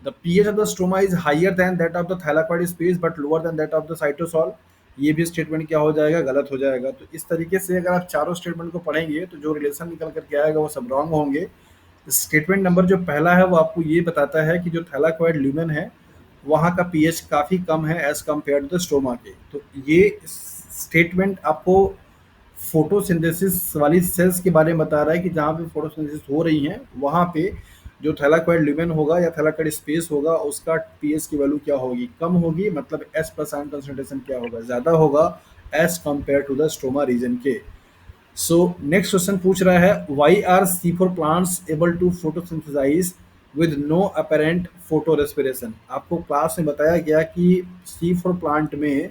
The pH of the stroma is higher than that of the thylakoid space but lower than that of the cytosol. ये भी स्टेटमेंट क्या हो जाएगा, गलत हो जाएगा। तो इस तरीके से अगर आप चारों स्टेटमेंट को पढ़ेंगे तो जो रिलेशन निकल करके आएगा वो सब रॉन्ग होंगे। स्टेटमेंट नंबर जो पहला है वो आपको ये बताता है कि जो थैलाकॉइड ल्यूमेन है वहाँ का पीएच काफ़ी कम है as compare to the stroma के। तो ये स्टेटमेंट आपको फोटोसिंथेसिस वाली सेल्स के बारे में बता रहा है कि जहाँ पे फोटोसिंथेसिस हो रही हैं वहाँ पे जो थैलाकॉइड ल्यूमेन होगा या थैलाकॉइड स्पेस होगा उसका पीएच की वैल्यू क्या होगी, कम होगी, मतलब S प्लस आयन कंसंट्रेशन क्या होगा, ज़्यादा होगा as compare to the stroma region के। सो नेक्स्ट क्वेश्चन पूछ रहा है, why are C4 plants able to photosynthesize with no apparent photo respiration. आपको क्लास में बताया गया कि C4 प्लांट में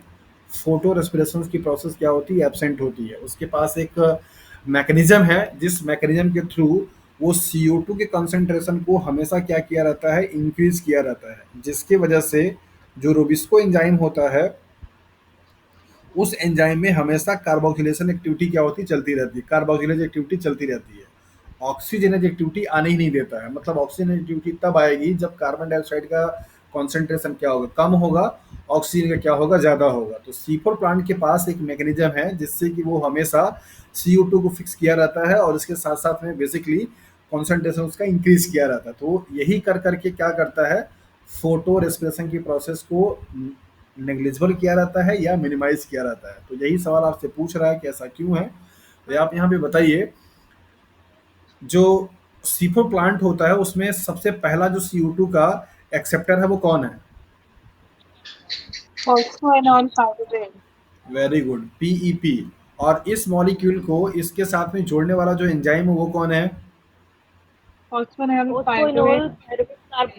फोटो रेस्पिरेशन की प्रोसेस क्या होती है, एब्सेंट होती है। उसके पास एक मैकेनिज्म है जिस मैकेनिज्म के थ्रू वो CO2 के कंसंट्रेशन को हमेशा क्या किया रहता है, इंक्रीज किया रहता है, जिसकी वजह से जो रोबिस्को एंजाइम होता है उस एंजाइम में हमेशा कार्बोक्सिलेशन एक्टिविटी क्या होती, चलती रहती है, कार्बोक्सिलेज एक्टिविटी चलती रहती है। ऑक्सीजनेज एक्टिविटी आने ही नहीं देता है, मतलब ऑक्सीजन एक्टिविटी तब आएगी जब कार्बन डाइऑक्साइड का कॉन्सेंट्रेशन क्या होगा, कम होगा, ऑक्सीजन का क्या होगा, ज़्यादा होगा। तो C4 प्लांट के पास एक मैकेनिज्म है जिससे कि वो हमेशा CO2 को फिक्स किया रहता है और इसके साथ साथ में बेसिकली कॉन्सेंट्रेशन उसका इंक्रीज किया रहता है। तो यही कर करके क्या करता है, फोटो रेस्पिरेशन की प्रोसेस को नेग्लिजिबल किया रहता है या मिनिमाइज किया रहता है। तो यही सवाल आपसे पूछ रहा है कि ऐसा क्यों है। तो आप यहाँ पे बताइए, जो C4 प्लांट होता है उसमें सबसे पहला जो CO2 का एक्सेप्टर है वो कौन है? फॉस्फोएनॉल हाइड्रेट। Very good, PEP। और इस मॉलिक्यूल को इसके साथ में जोड़ने वाला जो एंजाइम है वो कौन है? फॉस्फोएनॉल फोस्फोइनोल पाइरुवेट।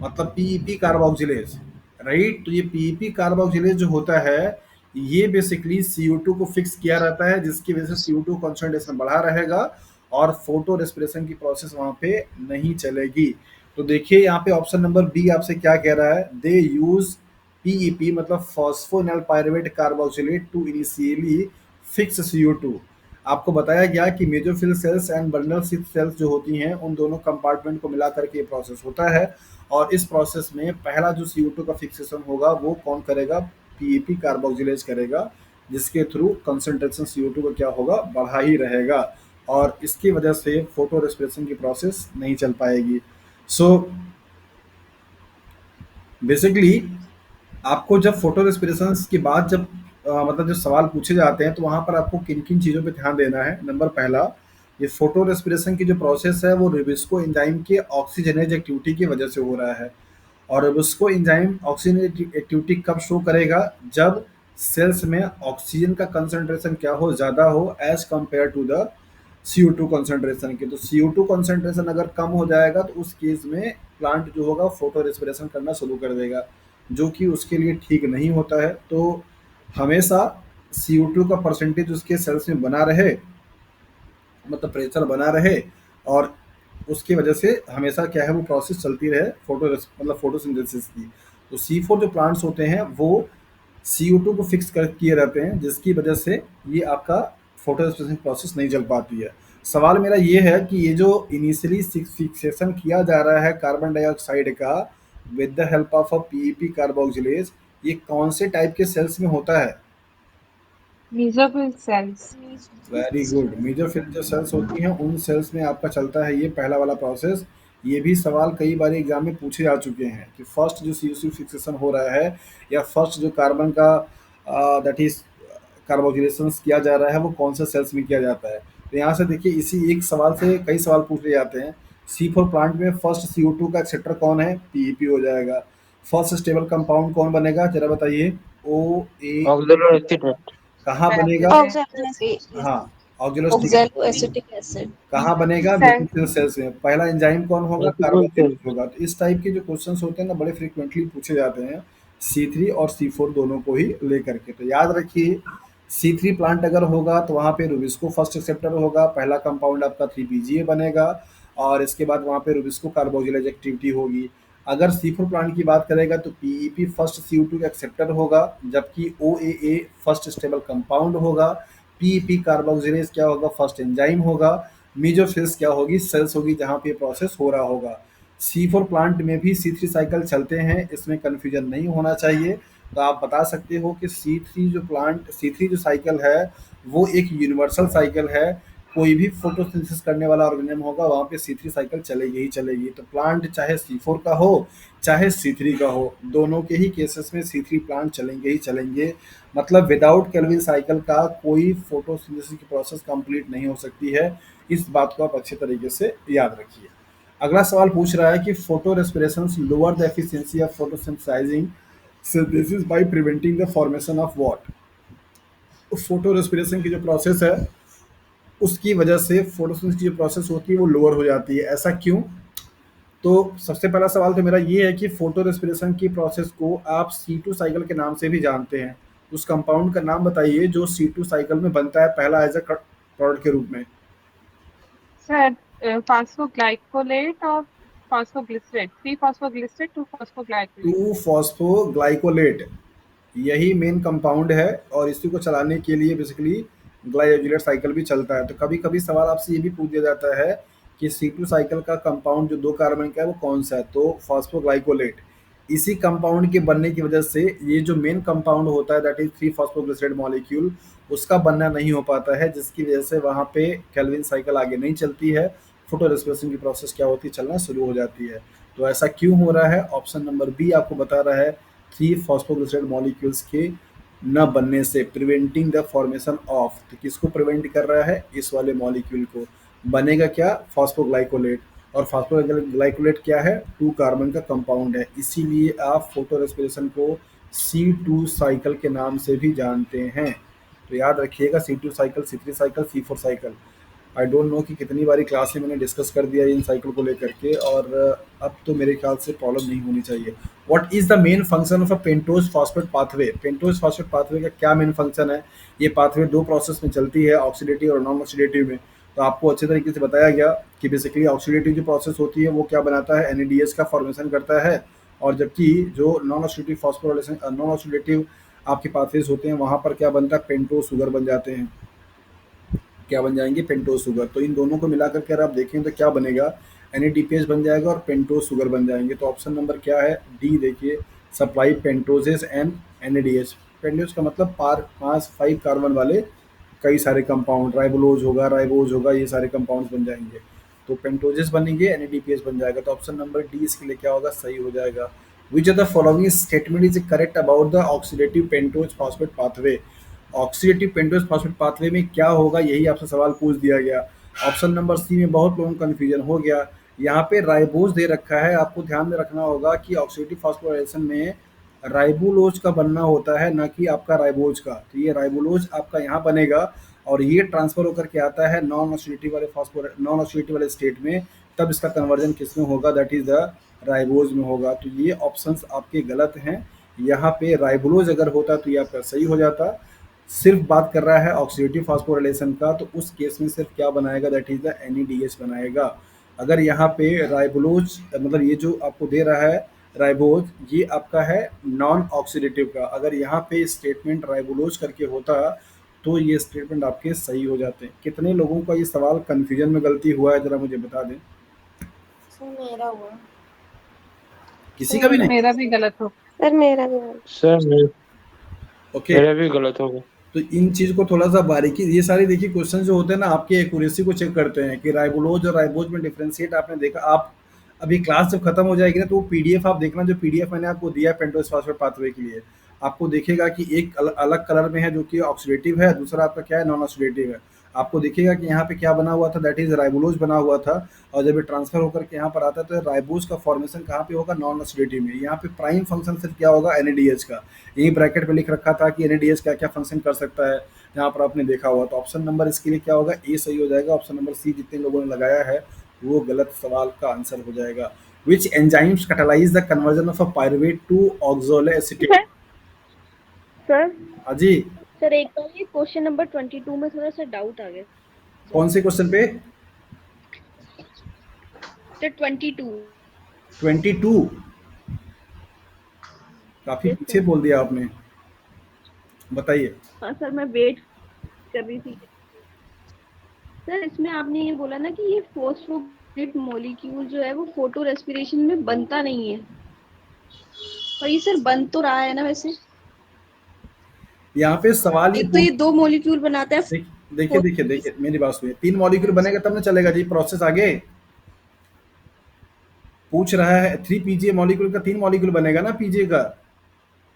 मतलब PEP कार्बोक्सिलेज, राइट। तो ये PEP कार्बोक्सिलेज जो होता है ये बेसिकली CO2 को फिक्स किया रहता है, जिसकी वजह से CO2 कॉन्सेंट्रेशन बढ़ा रहेगा और फोटो रेस्पिरेशन की प्रोसेस वहाँ पे नहीं चलेगी। तो देखिए यहाँ पे ऑप्शन नंबर बी आपसे क्या कह रहा है, दे यूज PEP मतलब phosphoenol pyruvate carboxylate to initially fix CO2। आपको बताया गया कि mesophyll cells and bundle cells जो होती हैं उन दोनों कंपार्टमेंट को मिला करके ये प्रोसेस होता है, और इस प्रोसेस में पहला जो CO2 का फिक्सेशन होगा वो कौन करेगा, PEP कार्बोक्सिलेज करेगा, जिसके थ्रू कंसंट्रेशन CO2 का क्या होगा, बढ़ा ही रहेगा, और इसकी वजह से फोटो रेस्पिरेशन की प्रोसेस नहीं चल पाएगी। सो बेसिकली आपको जब फोटो रेस्पिरेशन की बात जब मतलब जो सवाल पूछे जाते हैं तो वहाँ पर आपको किन किन चीज़ों पे ध्यान देना है। नंबर पहला, ये फोटो रेस्पिरेशन की जो प्रोसेस है वो रिबिस्को एंजाइम के ऑक्सीजनेज एक्टिविटी की वजह से हो रहा है, और रिबिस्को एंजाइम ऑक्सीजन एक्टिविटी कब शो करेगा, जब सेल्स में ऑक्सीजन का कंसंट्रेशन क्या हो, ज़्यादा हो as compare to the CO2 concentration के। तो CO2 कंसंट्रेशन अगर कम हो जाएगा तो उस केस में प्लांट जो होगा फोटो रेस्पिरेशन करना शुरू कर देगा, जो कि उसके लिए ठीक नहीं होता है। तो हमेशा CO2 का परसेंटेज उसके सेल्स में बना रहे, मतलब प्रेशर बना रहे, और उसकी वजह से हमेशा क्या है वो प्रोसेस चलती रहे मतलब फोटोसिंथेसिस की। तो C4 जो प्लांट्स होते हैं वो CO2 को फिक्स कर किए रहते हैं, जिसकी वजह से ये आपका फोटोसिंथेसिस प्रोसेस नहीं चल पाती है। सवाल मेरा ये है कि ये जो इनिशियली फिक्सेशन किया जा रहा है कार्बन डाइऑक्साइड का with the help of a PEP carboxylase, ये कौन से टाइप के सेल्स में होता है? Mesophyll cells. Very good. Mesophyll जो सेल्स होती हैं उन सेल्स में आपका चलता है ये पहला वाला प्रोसेस। ये भी सवाल कई बार एग्जाम में पूछे जा चुके हैं कि फर्स्ट जो सी फिक्सेशन हो रहा है या फर्स्ट जो कार्बन का दैट इज कार्बोक्सिलेशन किया जा रहा है वो कौन से सेल्स में किया जाता है। तो यहाँ से देखिए इसी एक सवाल से कई सवाल पूछे जाते हैं। C4 प्लांट में फर्स्ट CO2 का एक्सेप्टर कौन है? पीईपी हो जाएगा। फर्स्ट स्टेबल कंपाउंड कौन बनेगा जरा बताइए? ओ ए ऑक्सैलो एसीटेट। कहाँ बनेगा? हाँ, ऑक्जेलो एसिटिक एसिड कहाँ बनेगा? Cell. मेथनॉल सेल्स में। पहला एंजाइम कौन होगा? Multiple carboxylase cells. होगा। तो इस टाइप के जो क्वेश्चंस होते हैं ना बड़े फ्रीक्वेंटली पूछे जाते हैं C3 और C4 दोनों को ही लेकर के। तो याद रखिए C3 प्लांट अगर होगा तो वहाँ पे रुबिस्को फर्स्ट एक्सेप्टर होगा, पहला कंपाउंड आपका 3PGA बनेगा और इसके बाद वहाँ पे रुबिस्को कार्बोक्सिलेज एक्टिविटी होगी। अगर C4 प्लांट की बात करेगा तो पीईपी फर्स्ट CO2 का एक्सेप्टर होगा, जबकि OAA फर्स्ट स्टेबल कंपाउंड होगा, पीईपी कार्बोक्सिलेज क्या होगा? फर्स्ट एंजाइम होगा, मेजोफिल्स क्या होगी? सेल्स होगी जहाँ पे प्रोसेस हो रहा होगा। C4 प्लांट में भी C3 साइकिल चलते हैं, इसमें कन्फ्यूजन नहीं होना चाहिए। तो आप बता सकते हो कि C3 जो साइकिल है वो एक यूनिवर्सल साइकिल है। कोई भी फोटोसिंथेसिस करने वाला ऑर्गेनिज्म होगा वहाँ पे C3 साइकिल चलेगी ही चलेगी। तो प्लांट चाहे C4 का हो चाहे C3 का हो, दोनों के ही केसेस में C3 प्लांट चलेंगे ही चलेंगे। मतलब विदाउट केल्विन साइकिल का कोई फोटोसिंथेसिस की प्रोसेस कंप्लीट नहीं हो सकती है। इस बात को आप अच्छे तरीके से याद रखिए। अगला सवाल पूछ रहा है कि photo respiration lower the efficiency of photosynthesising synthesis by preventing the formation of what? Photo respiration की जो प्रोसेस है उसकी वजह से फोटोसिंथेसिस की जो प्रोसेस होती है वो लोअर हो जाती है। ऐसा क्यों? तो सबसे पहला सवाल तो मेरा ये है कि फोटो रेस्पिरेशन की प्रोसेस को आप C2 साइकिल के नाम से भी जानते हैं। उस कंपाउंड का नाम बताइए जो C2 साइकिल में बनता है पहला एज अ प्रोडक्ट के रूप में। Sir, phosphoglycolate or phosphoglycerate? 3-phosphoglycerate, 2-phosphoglycolate. 2 phosphoglycolate यही मेन कंपाउंड है और इसी को चलाने के लिए बेसिकली ग्लाइकोलेट साइकिल भी चलता है। तो कभी कभी सवाल आपसे ये भी पूछ दिया जाता है कि C2 साइकिल का कंपाउंड जो 2 कार्बन का है वो कौन सा है? तो फॉस्फोग्लाइकोलेट। इसी कंपाउंड के बनने की वजह से ये जो मेन कंपाउंड होता है दैट इज 3 फॉस्फोग्लिसराइड मॉलिक्यूल उसका बनना नहीं हो पाता है, जिसकी वजह से वहाँ पे केल्विन साइकिल आगे नहीं चलती है। फोटो रेस्पिरेशन की प्रोसेस क्या होती है? चलना शुरू हो जाती है। तो ऐसा क्यों हो रहा है? ऑप्शन नंबर बी आपको बता रहा है 3 फॉस्फोग्लिसराइड मॉलिक्यूल्स के न बनने से, प्रिवेंटिंग द फॉर्मेशन ऑफ। तो किसको प्रिवेंट कर रहा है? इस वाले मॉलिक्यूल को। बनेगा क्या? फॉस्फोग्लाइकोलेट। और फॉस्फोग्लाइकोलेट क्या है? 2 कार्बन का कंपाउंड है। इसीलिए आप फोटो रेस्पिरेशन को C2 साइकिल के नाम से भी जानते हैं। तो याद रखिएगा C2 cycle, C3 cycle, C4 cycle. I don't know कि कितनी बारी क्लास में मैंने डिस्कस कर दिया इन साइकिल को लेकर के, और अब तो मेरे ख्याल से प्रॉब्लम नहीं होनी चाहिए। What is the main function of a pentose phosphate pathway? Pentose phosphate pathway का क्या मेन फंक्शन है? ये पाथवे 2 प्रोसेस में चलती है, ऑक्सीडेटिव और नॉन ऑक्सीडेटिव में। तो आपको अच्छे तरीके से बताया गया कि बेसिकली ऑक्सीडेटिव जो प्रोसेस होती है वो क्या बनाता है? NADH का फॉर्मेशन करता है। और जबकि जो non oxidative phosphorylation non oxidative आपके पाथवेज होते हैं वहाँ पर क्या बनता है? पेंटोज शुगर बन जाते हैं। क्या बन जाएंगे? Pentose sugar. तो इन दोनों को मिलाकर के अगर आप देखें तो क्या बनेगा? NADPH बन जाएगा और पेंटोज शुगर बन जाएंगे। तो ऑप्शन नंबर क्या है? डी देखिए, सप्लाई पेंटोजेस एंड NADH। पेंटोज का मतलब 5 कार्बन वाले कई सारे कंपाउंड, राइबोज होगा, ये सारे कंपाउंड्स बन जाएंगे। तो पेंटोजेस बनेंगे, NADPH बन जाएगा। तो ऑप्शन नंबर डी इसके लिए क्या होगा? सही हो जाएगा। विच of the following statement is correct about the oxidative pentose phosphate pathway? Oxidative pentose phosphate pathway में क्या होगा, यही आपसे सवाल पूछ दिया गया। ऑप्शन नंबर सी में बहुत लोगों को कन्फ्यूजन हो गया। यहाँ पे राइबोज दे रखा है, आपको ध्यान में रखना होगा कि ऑक्सीडेटिव फॉस्फोराइलेशन में राइबोलोज का बनना होता है, ना कि आपका राइबोज का। तो ये राइबोलोज आपका यहाँ बनेगा और ये ट्रांसफर होकर के आता है नॉन ऑक्सीडेटिव वाले स्टेट में। तब इसका कन्वर्जन किस में होगा? दैट इज द राइबोज में होगा। तो ये ऑप्शंस आपके गलत हैं। यहाँ पे राइबोलोज अगर होता तो ये आपका सही हो जाता। सिर्फ बात कर रहा है ऑक्सीडेटिव फॉस्फोराइलेशन का, तो उस केस में सिर्फ क्या बनाएगा? दैट इज द NADH बनाएगा। अगर यहाँ पे राइबोलोज मतलब ये जो आपको दे रहा है राइबोज, ये आपका है नॉन ऑक्सीडेटिव का। अगर यहाँ पे स्टेटमेंट राइबोलोज करके होता तो ये स्टेटमेंट आपके सही हो जाते। कितने लोगों का ये सवाल कन्फ्यूजन में गलती हुआ है जरा मुझे बता दें। मेरा हुआ किसी का भी नहीं? मेरा भी गलत हो। सर मेरा भी सर ओके। मेरा भी गलत होगा। तो इन चीज़ को थोड़ा सा बारीकी, ये सारी देखिए क्वेश्चन जो होते हैं ना आपकी एक्यूरेसी को चेक करते हैं कि राइबोलोज और राइबोज में डिफरेंशिएट आपने देखा। आप अभी क्लास जब खत्म हो जाएगी ना तो वो पीडीएफ आप देखना, जो पीडीएफ मैंने आपको दिया है पेंटोस फॉस्फेट पाथवे के लिए, आपको देखेगा कि एक अलग कलर में है जो कि ऑक्सीडेटिव है, दूसरा आपका क्या है, नॉन ऑक्सीडेटिव है। आपको दिखेगा कि यहाँ पे क्या बना हुआ था, दैट इज राइबोलोज बना हुआ था, और जब ये ट्रांसफर होकर के यहाँ पर आता है तो राइबोज का फॉर्मेशन कहाँ पे होगा, नॉन ऑक्सीडेटिव में। यहाँ पे प्राइम फंक्शन सिर्फ क्या होगा, एनएडीएच का। यही ब्रैकेट में लिख रखा था कि एनएडीएच क्या क्या फंक्शन कर सकता है, यहाँ पर आपने देखा हुआ। तो ऑप्शन नंबर इसके लिए क्या होगा, ए सही हो जाएगा। ऑप्शन नंबर सी जितने लोगों ने लगाया है वो गलत सवाल का आंसर हो जाएगा। Which enzymes catalyze the conversion of a pyruvate to oxaloacetate? Sir हाँ जी, सर एक बार ये क्वेश्चन नंबर 22 में थोड़ा सा डाउट आ गया कौन से क्वेश्चन पे? सर 22 22। काफी Yes, पीछे sir. बोल दिया आपने, बताइए। हाँ सर मैं वेट कर रही थी। सर इसमें आपने ये बोला ना कि ये फॉस्फोग्लिसराइड मॉलिक्यूल जो है वो फोटो रेस्पिरेशन में बनता नहीं है, और ये सर बन तो रहा है ना वैसे। यहाँ पे सवाल एक तो ये 2 मॉलिक्यूल बनाता है। देखिए देखिए देखिए मेरी बात सुनिए, 3 मॉलिक्यूल बनेगा तब ना चलेगा जी प्रोसेस आगे। पूछ रहा है 3 पीजीए मॉलिक्यूल का 3 मॉलिक्यूल बनेगा ना पीजीए का।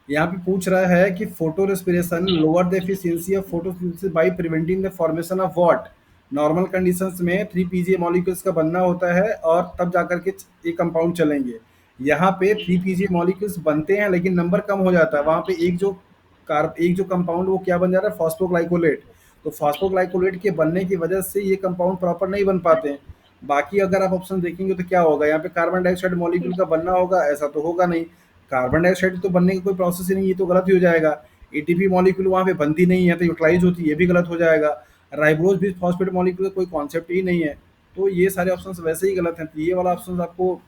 यहाँ पे पूछ रहा है कि photo respiration lower the efficiency of photosynthesis by preventing the formation of what. Normal conditions में 3 पीजीए मॉलिक्यूल्स का बनना होता है और तब जाकर के ये कंपाउंड चलेंगे। यहाँ पे 3 पीजीए मॉलिक्यूल्स बनते हैं लेकिन नंबर कम हो जाता है। वहाँ पे एक जो कंपाउंड वो क्या बन जा रहा है, फॉस्फोग्लाइकोलेट। तो फॉस्फोग्लाइकोलेट के बनने की वजह से ये कंपाउंड प्रॉपर नहीं बन पाते हैं। बाकी अगर आप ऑप्शन देखेंगे तो क्या होगा, यहाँ पे कार्बन डाइऑक्साइड मॉलिक्यूल का बनना होगा, ऐसा तो होगा नहीं। कार्बन डाइऑक्साइड तो बनने का कोई प्रोसेस ही नहीं है, तो गलत ही हो जाएगा। एटीपी मॉलिक्यूल वहाँ पे बनती नहीं है तो यूटिलाइज होती है, ये भी गलत हो जाएगा। राइबोज भी फॉस्फेट मॉलिक्यूल का कोई कॉन्सेप्ट ही नहीं है, तो ये सारे ऑप्शन वैसे ही गलत हैं। तो ये वाला ऑप्शन आपको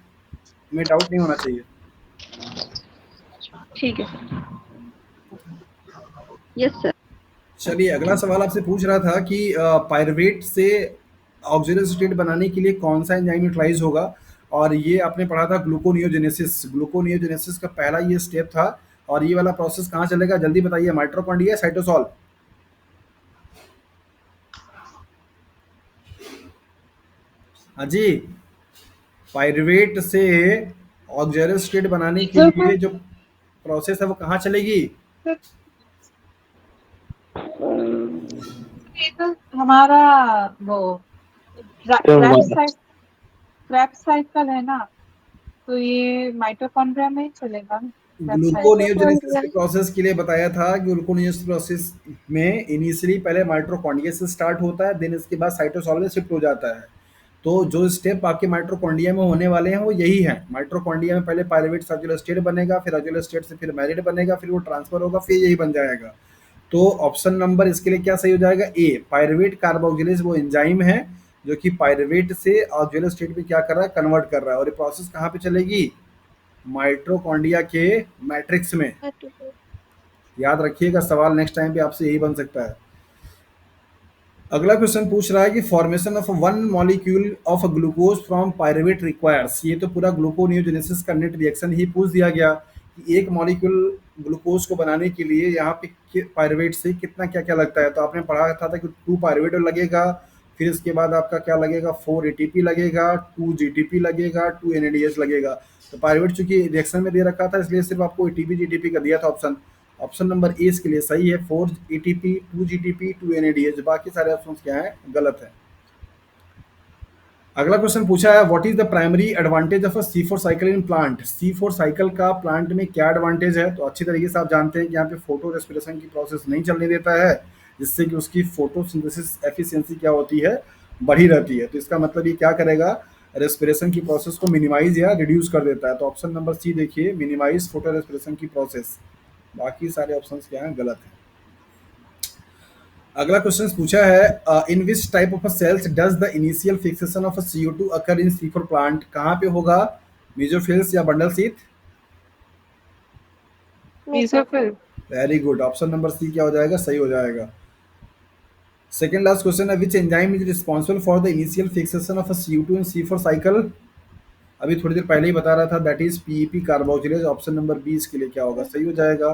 में डाउट नहीं होना चाहिए। ठीक है सर। Yes sir. चलिए अगला सवाल आपसे पूछ रहा था कि पायरुवेट से ऑक्सीडेटिव बनाने के लिए कौन सा एंजाइम यूटिलाइज होगा, और ये आपने पढ़ा था ग्लूकोनियोजेनेसिस। ग्लूकोनियोजेनेसिस का पहला ये स्टेप था, और ये वाला प्रोसेस कहाँ चलेगा जल्दी बताइए, माइटोकॉन्ड्रिया साइटोसॉल? हाँ जी, पायरुवेट से ऑक्सीडेटिव बनाने के लिए जो प्रोसेस है वो कहाँ चलेगी? ये तो हमारा वो क्रैप साइकिल है ना, तो ये माइटोकॉन्ड्रिया में ही चलेगा ना। ग्लूकोनियोजेनेसिस के प्रोसेस के लिए बताया था कि ग्लूकोनियोजेनेसिस प्रोसेस में इनिशियली पहले माइटोकॉन्ड्रिया से स्टार्ट होता है, देन इसके बाद साइटोसॉल में शिफ्ट हो जाता है। तो जो स्टेप आपके माइटोकॉन्ड्रिया में होने वाले हैं वो यही है। माइटोकॉन्ड्रिया में पहले पायरुवेट सर्कुलर स्टेट बनेगा, फिर सर्कुलर स्टेट से फिर मैरिड बनेगा, फिर वो ट्रांसफर होगा, फिर यही बन जाएगा। तो ऑप्शन नंबर इसके लिए क्या सही हो जाएगा, ए। पायरुवेट कार्बोक्सिलेज वो एंजाइम है जो कि पायरुवेट से ऑक्सीडेटिव स्टेट में क्या कर रहा है, कन्वर्ट कर रहा है, और ये प्रोसेस कहाँ पे चलेगी, माइटोकॉन्ड्रिया के मैट्रिक्स में। याद रखिएगा, सवाल नेक्स्ट टाइम पे आपसे यही बन सकता है। अगला क्वेश्चन पूछ रहा है कि formation of one molecule of glucose from pyruvate requires. ये तो पूरा ग्लूकोनियोजेनेसिस का नेट रिएक्शन ही पूछ दिया गया कि एक मॉलिक्यूल ग्लूकोज को बनाने के लिए यहाँ पे पायरुवेट से कितना क्या क्या लगता है। तो आपने पढ़ा था कि 2 पायरुवेट लगेगा, फिर इसके बाद आपका क्या लगेगा, 4 एटीपी लगेगा, 2 जीटीपी लगेगा, 2 एनएडीएच लगेगा। तो पायरुवेट चूंकि रिएक्शन में दे रखा था इसलिए सिर्फ आपको एटीपी जीटीपी का दिया था ऑप्शन। ऑप्शन नंबर ए इसके लिए सही है, 4 एटीपी, 2 जीटीपी, 2 एनएडीएच। बाकी सारे ऑप्शन क्या है, गलत है। अगला क्वेश्चन पूछा है what is the primary advantage of a C4 cycle in plant. C4 cycle का प्लांट में क्या एडवांटेज है, तो अच्छी तरीके से आप जानते हैं कि यहाँ पे फोटो रेस्पिरेशन की प्रोसेस नहीं चलने देता है, जिससे कि उसकी फोटोसिंथेसिस एफिशिएंसी क्या होती है, बढ़ी रहती है। तो इसका मतलब ये क्या करेगा, रेस्पिरेशन की प्रोसेस को मिनिमाइज या रिड्यूस कर देता है। तो ऑप्शन नंबर सी देखिए, मिनिमाइज फोटो रेस्पिरेशन की प्रोसेस। बाकी सारे ऑप्शंस क्या हैं, गलत है। अगला क्वेश्चन पूछा है in which type of cells does the initial fixation of CO2 occur in C4 plant. कहाँ पे होगा, मेसोफिल्स या bundle sheath? Very good, option number C क्या हो जाएगा, सही हो जाएगा। सेकेंड लास्ट क्वेश्चन है which enzyme is responsible for the initial fixation of CO2 in C4 cycle. अभी थोड़ी देर पहले ही बता रहा था, that is PEP carboxylase. Option number B इसके लिए क्या होगा, सही हो जाएगा।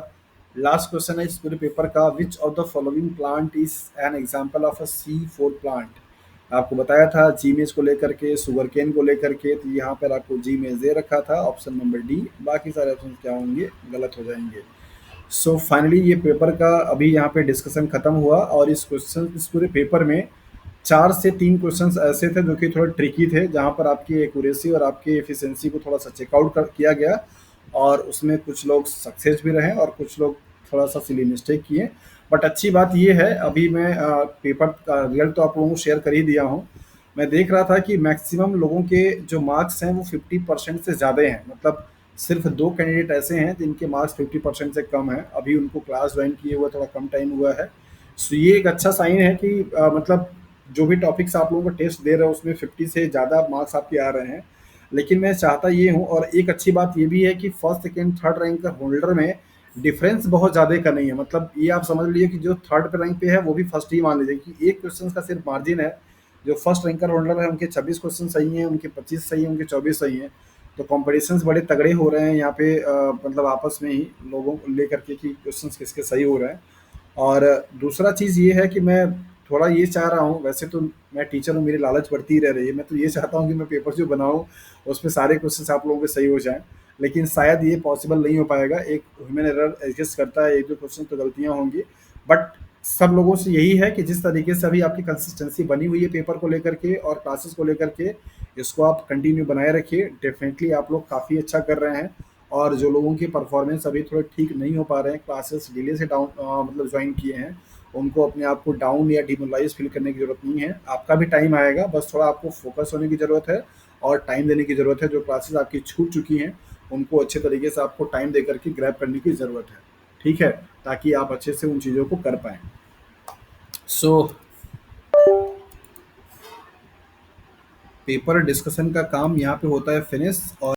लास्ट क्वेश्चन है इस पूरे पेपर का, विच of the following plant is an example of a C4 plant. आपको बताया था जी मेज को लेकर के, सुगर केन को लेकर के, तो यहाँ पर आपको जी मेज दे रखा था, ऑप्शन नंबर डी। बाकी सारे ऑप्शन क्या होंगे, गलत हो जाएंगे। सो फाइनली ये पेपर का अभी यहाँ पे डिस्कशन खत्म हुआ, और इस पूरे पेपर में 4 से 3 क्वेश्चंस ऐसे थे जो कि थोड़े ट्रिकी थे, जहाँ पर आपकी एक्यूरेसी और आपकी एफिशिएंसी को थोड़ा सा चेकआउट किया गया, और उसमें कुछ लोग सक्सेस भी रहे और कुछ लोग थोड़ा सा सिली मिस्टेक किए। बट अच्छी बात ये है, अभी मैं पेपर का रिजल्ट तो आप लोगों को शेयर कर ही दिया हूँ। मैं देख रहा था कि मैक्सिमम लोगों के जो मार्क्स हैं वो 50% से ज़्यादा हैं, मतलब सिर्फ 2 कैंडिडेट ऐसे हैं जिनके मार्क्स 50% से कम हैं, अभी उनको क्लास ज्वाइन किए हुआ थोड़ा कम टाइम हुआ है। सो ये एक अच्छा साइन है कि मतलब जो भी टॉपिक्स आप लोगों को टेस्ट दे रहे हो उसमें 50 से ज़्यादा मार्क्स आपके आ रहे हैं। लेकिन मैं चाहता ये हूँ, और एक अच्छी बात ये भी है कि फर्स्ट सेकंड थर्ड रैंक का होल्डर में डिफरेंस बहुत ज़्यादा का नहीं है, मतलब ये आप समझ लीजिए कि जो थर्ड पे रैंक पे है वो भी फर्स्ट ही मान लीजिए कि एक क्वेश्चन का सिर्फ मार्जिन है। जो फर्स्ट रैंकर होल्डर है उनके 26 क्वेश्चन सही हैं, उनके 25 सही हैं, उनके 24 सही हैं। तो कॉम्पिटिशन्स बड़े तगड़े हो रहे हैं यहाँ पे, मतलब आपस में ही लोगों को लेकर के कि क्वेश्चन किसके सही हो रहे हैं। और दूसरा चीज़ ये है कि मैं थोड़ा ये चाह रहा हूँ, वैसे तो मैं टीचर हूँ, मेरी लालच बढ़ती ही रह रही है, मैं तो ये चाहता हूँ कि मैं पेपर जो बनाऊँ उसमें सारे क्वेश्चन आप लोगों के सही हो जाएं। लेकिन शायद ये पॉसिबल नहीं हो पाएगा, एक ह्यूमन एरर एग्जिस्ट करता है, एक दो क्वेश्चन तो गलतियाँ होंगी। बट सब लोगों से यही है कि जिस तरीके से अभी आपकी कंसिस्टेंसी बनी हुई है पेपर को लेकर के और क्लासेस को लेकर के, इसको आप कंटिन्यू बनाए रखिए। डेफिनेटली आप लोग काफ़ी अच्छा कर रहे हैं। और जो लोगों की परफॉर्मेंस अभी थोड़े ठीक नहीं हो पा रहे हैं, क्लासेस डिले से डाउन मतलब ज्वाइन किए हैं, उनको अपने आप को डाउन या डिमोरलाइज फील करने की ज़रूरत नहीं है। आपका भी टाइम आएगा, बस थोड़ा आपको फोकस होने की ज़रूरत है और टाइम देने की ज़रूरत है। जो क्लासेस आपकी छूट चुकी हैं उनको अच्छे तरीके से आपको टाइम दे करके ग्रैब करने की ज़रूरत है, ठीक है, ताकि आप अच्छे से उन चीज़ों को कर पाएँ। सो पेपर डिस्कशन का काम यहाँ पे होता है फिनिश। और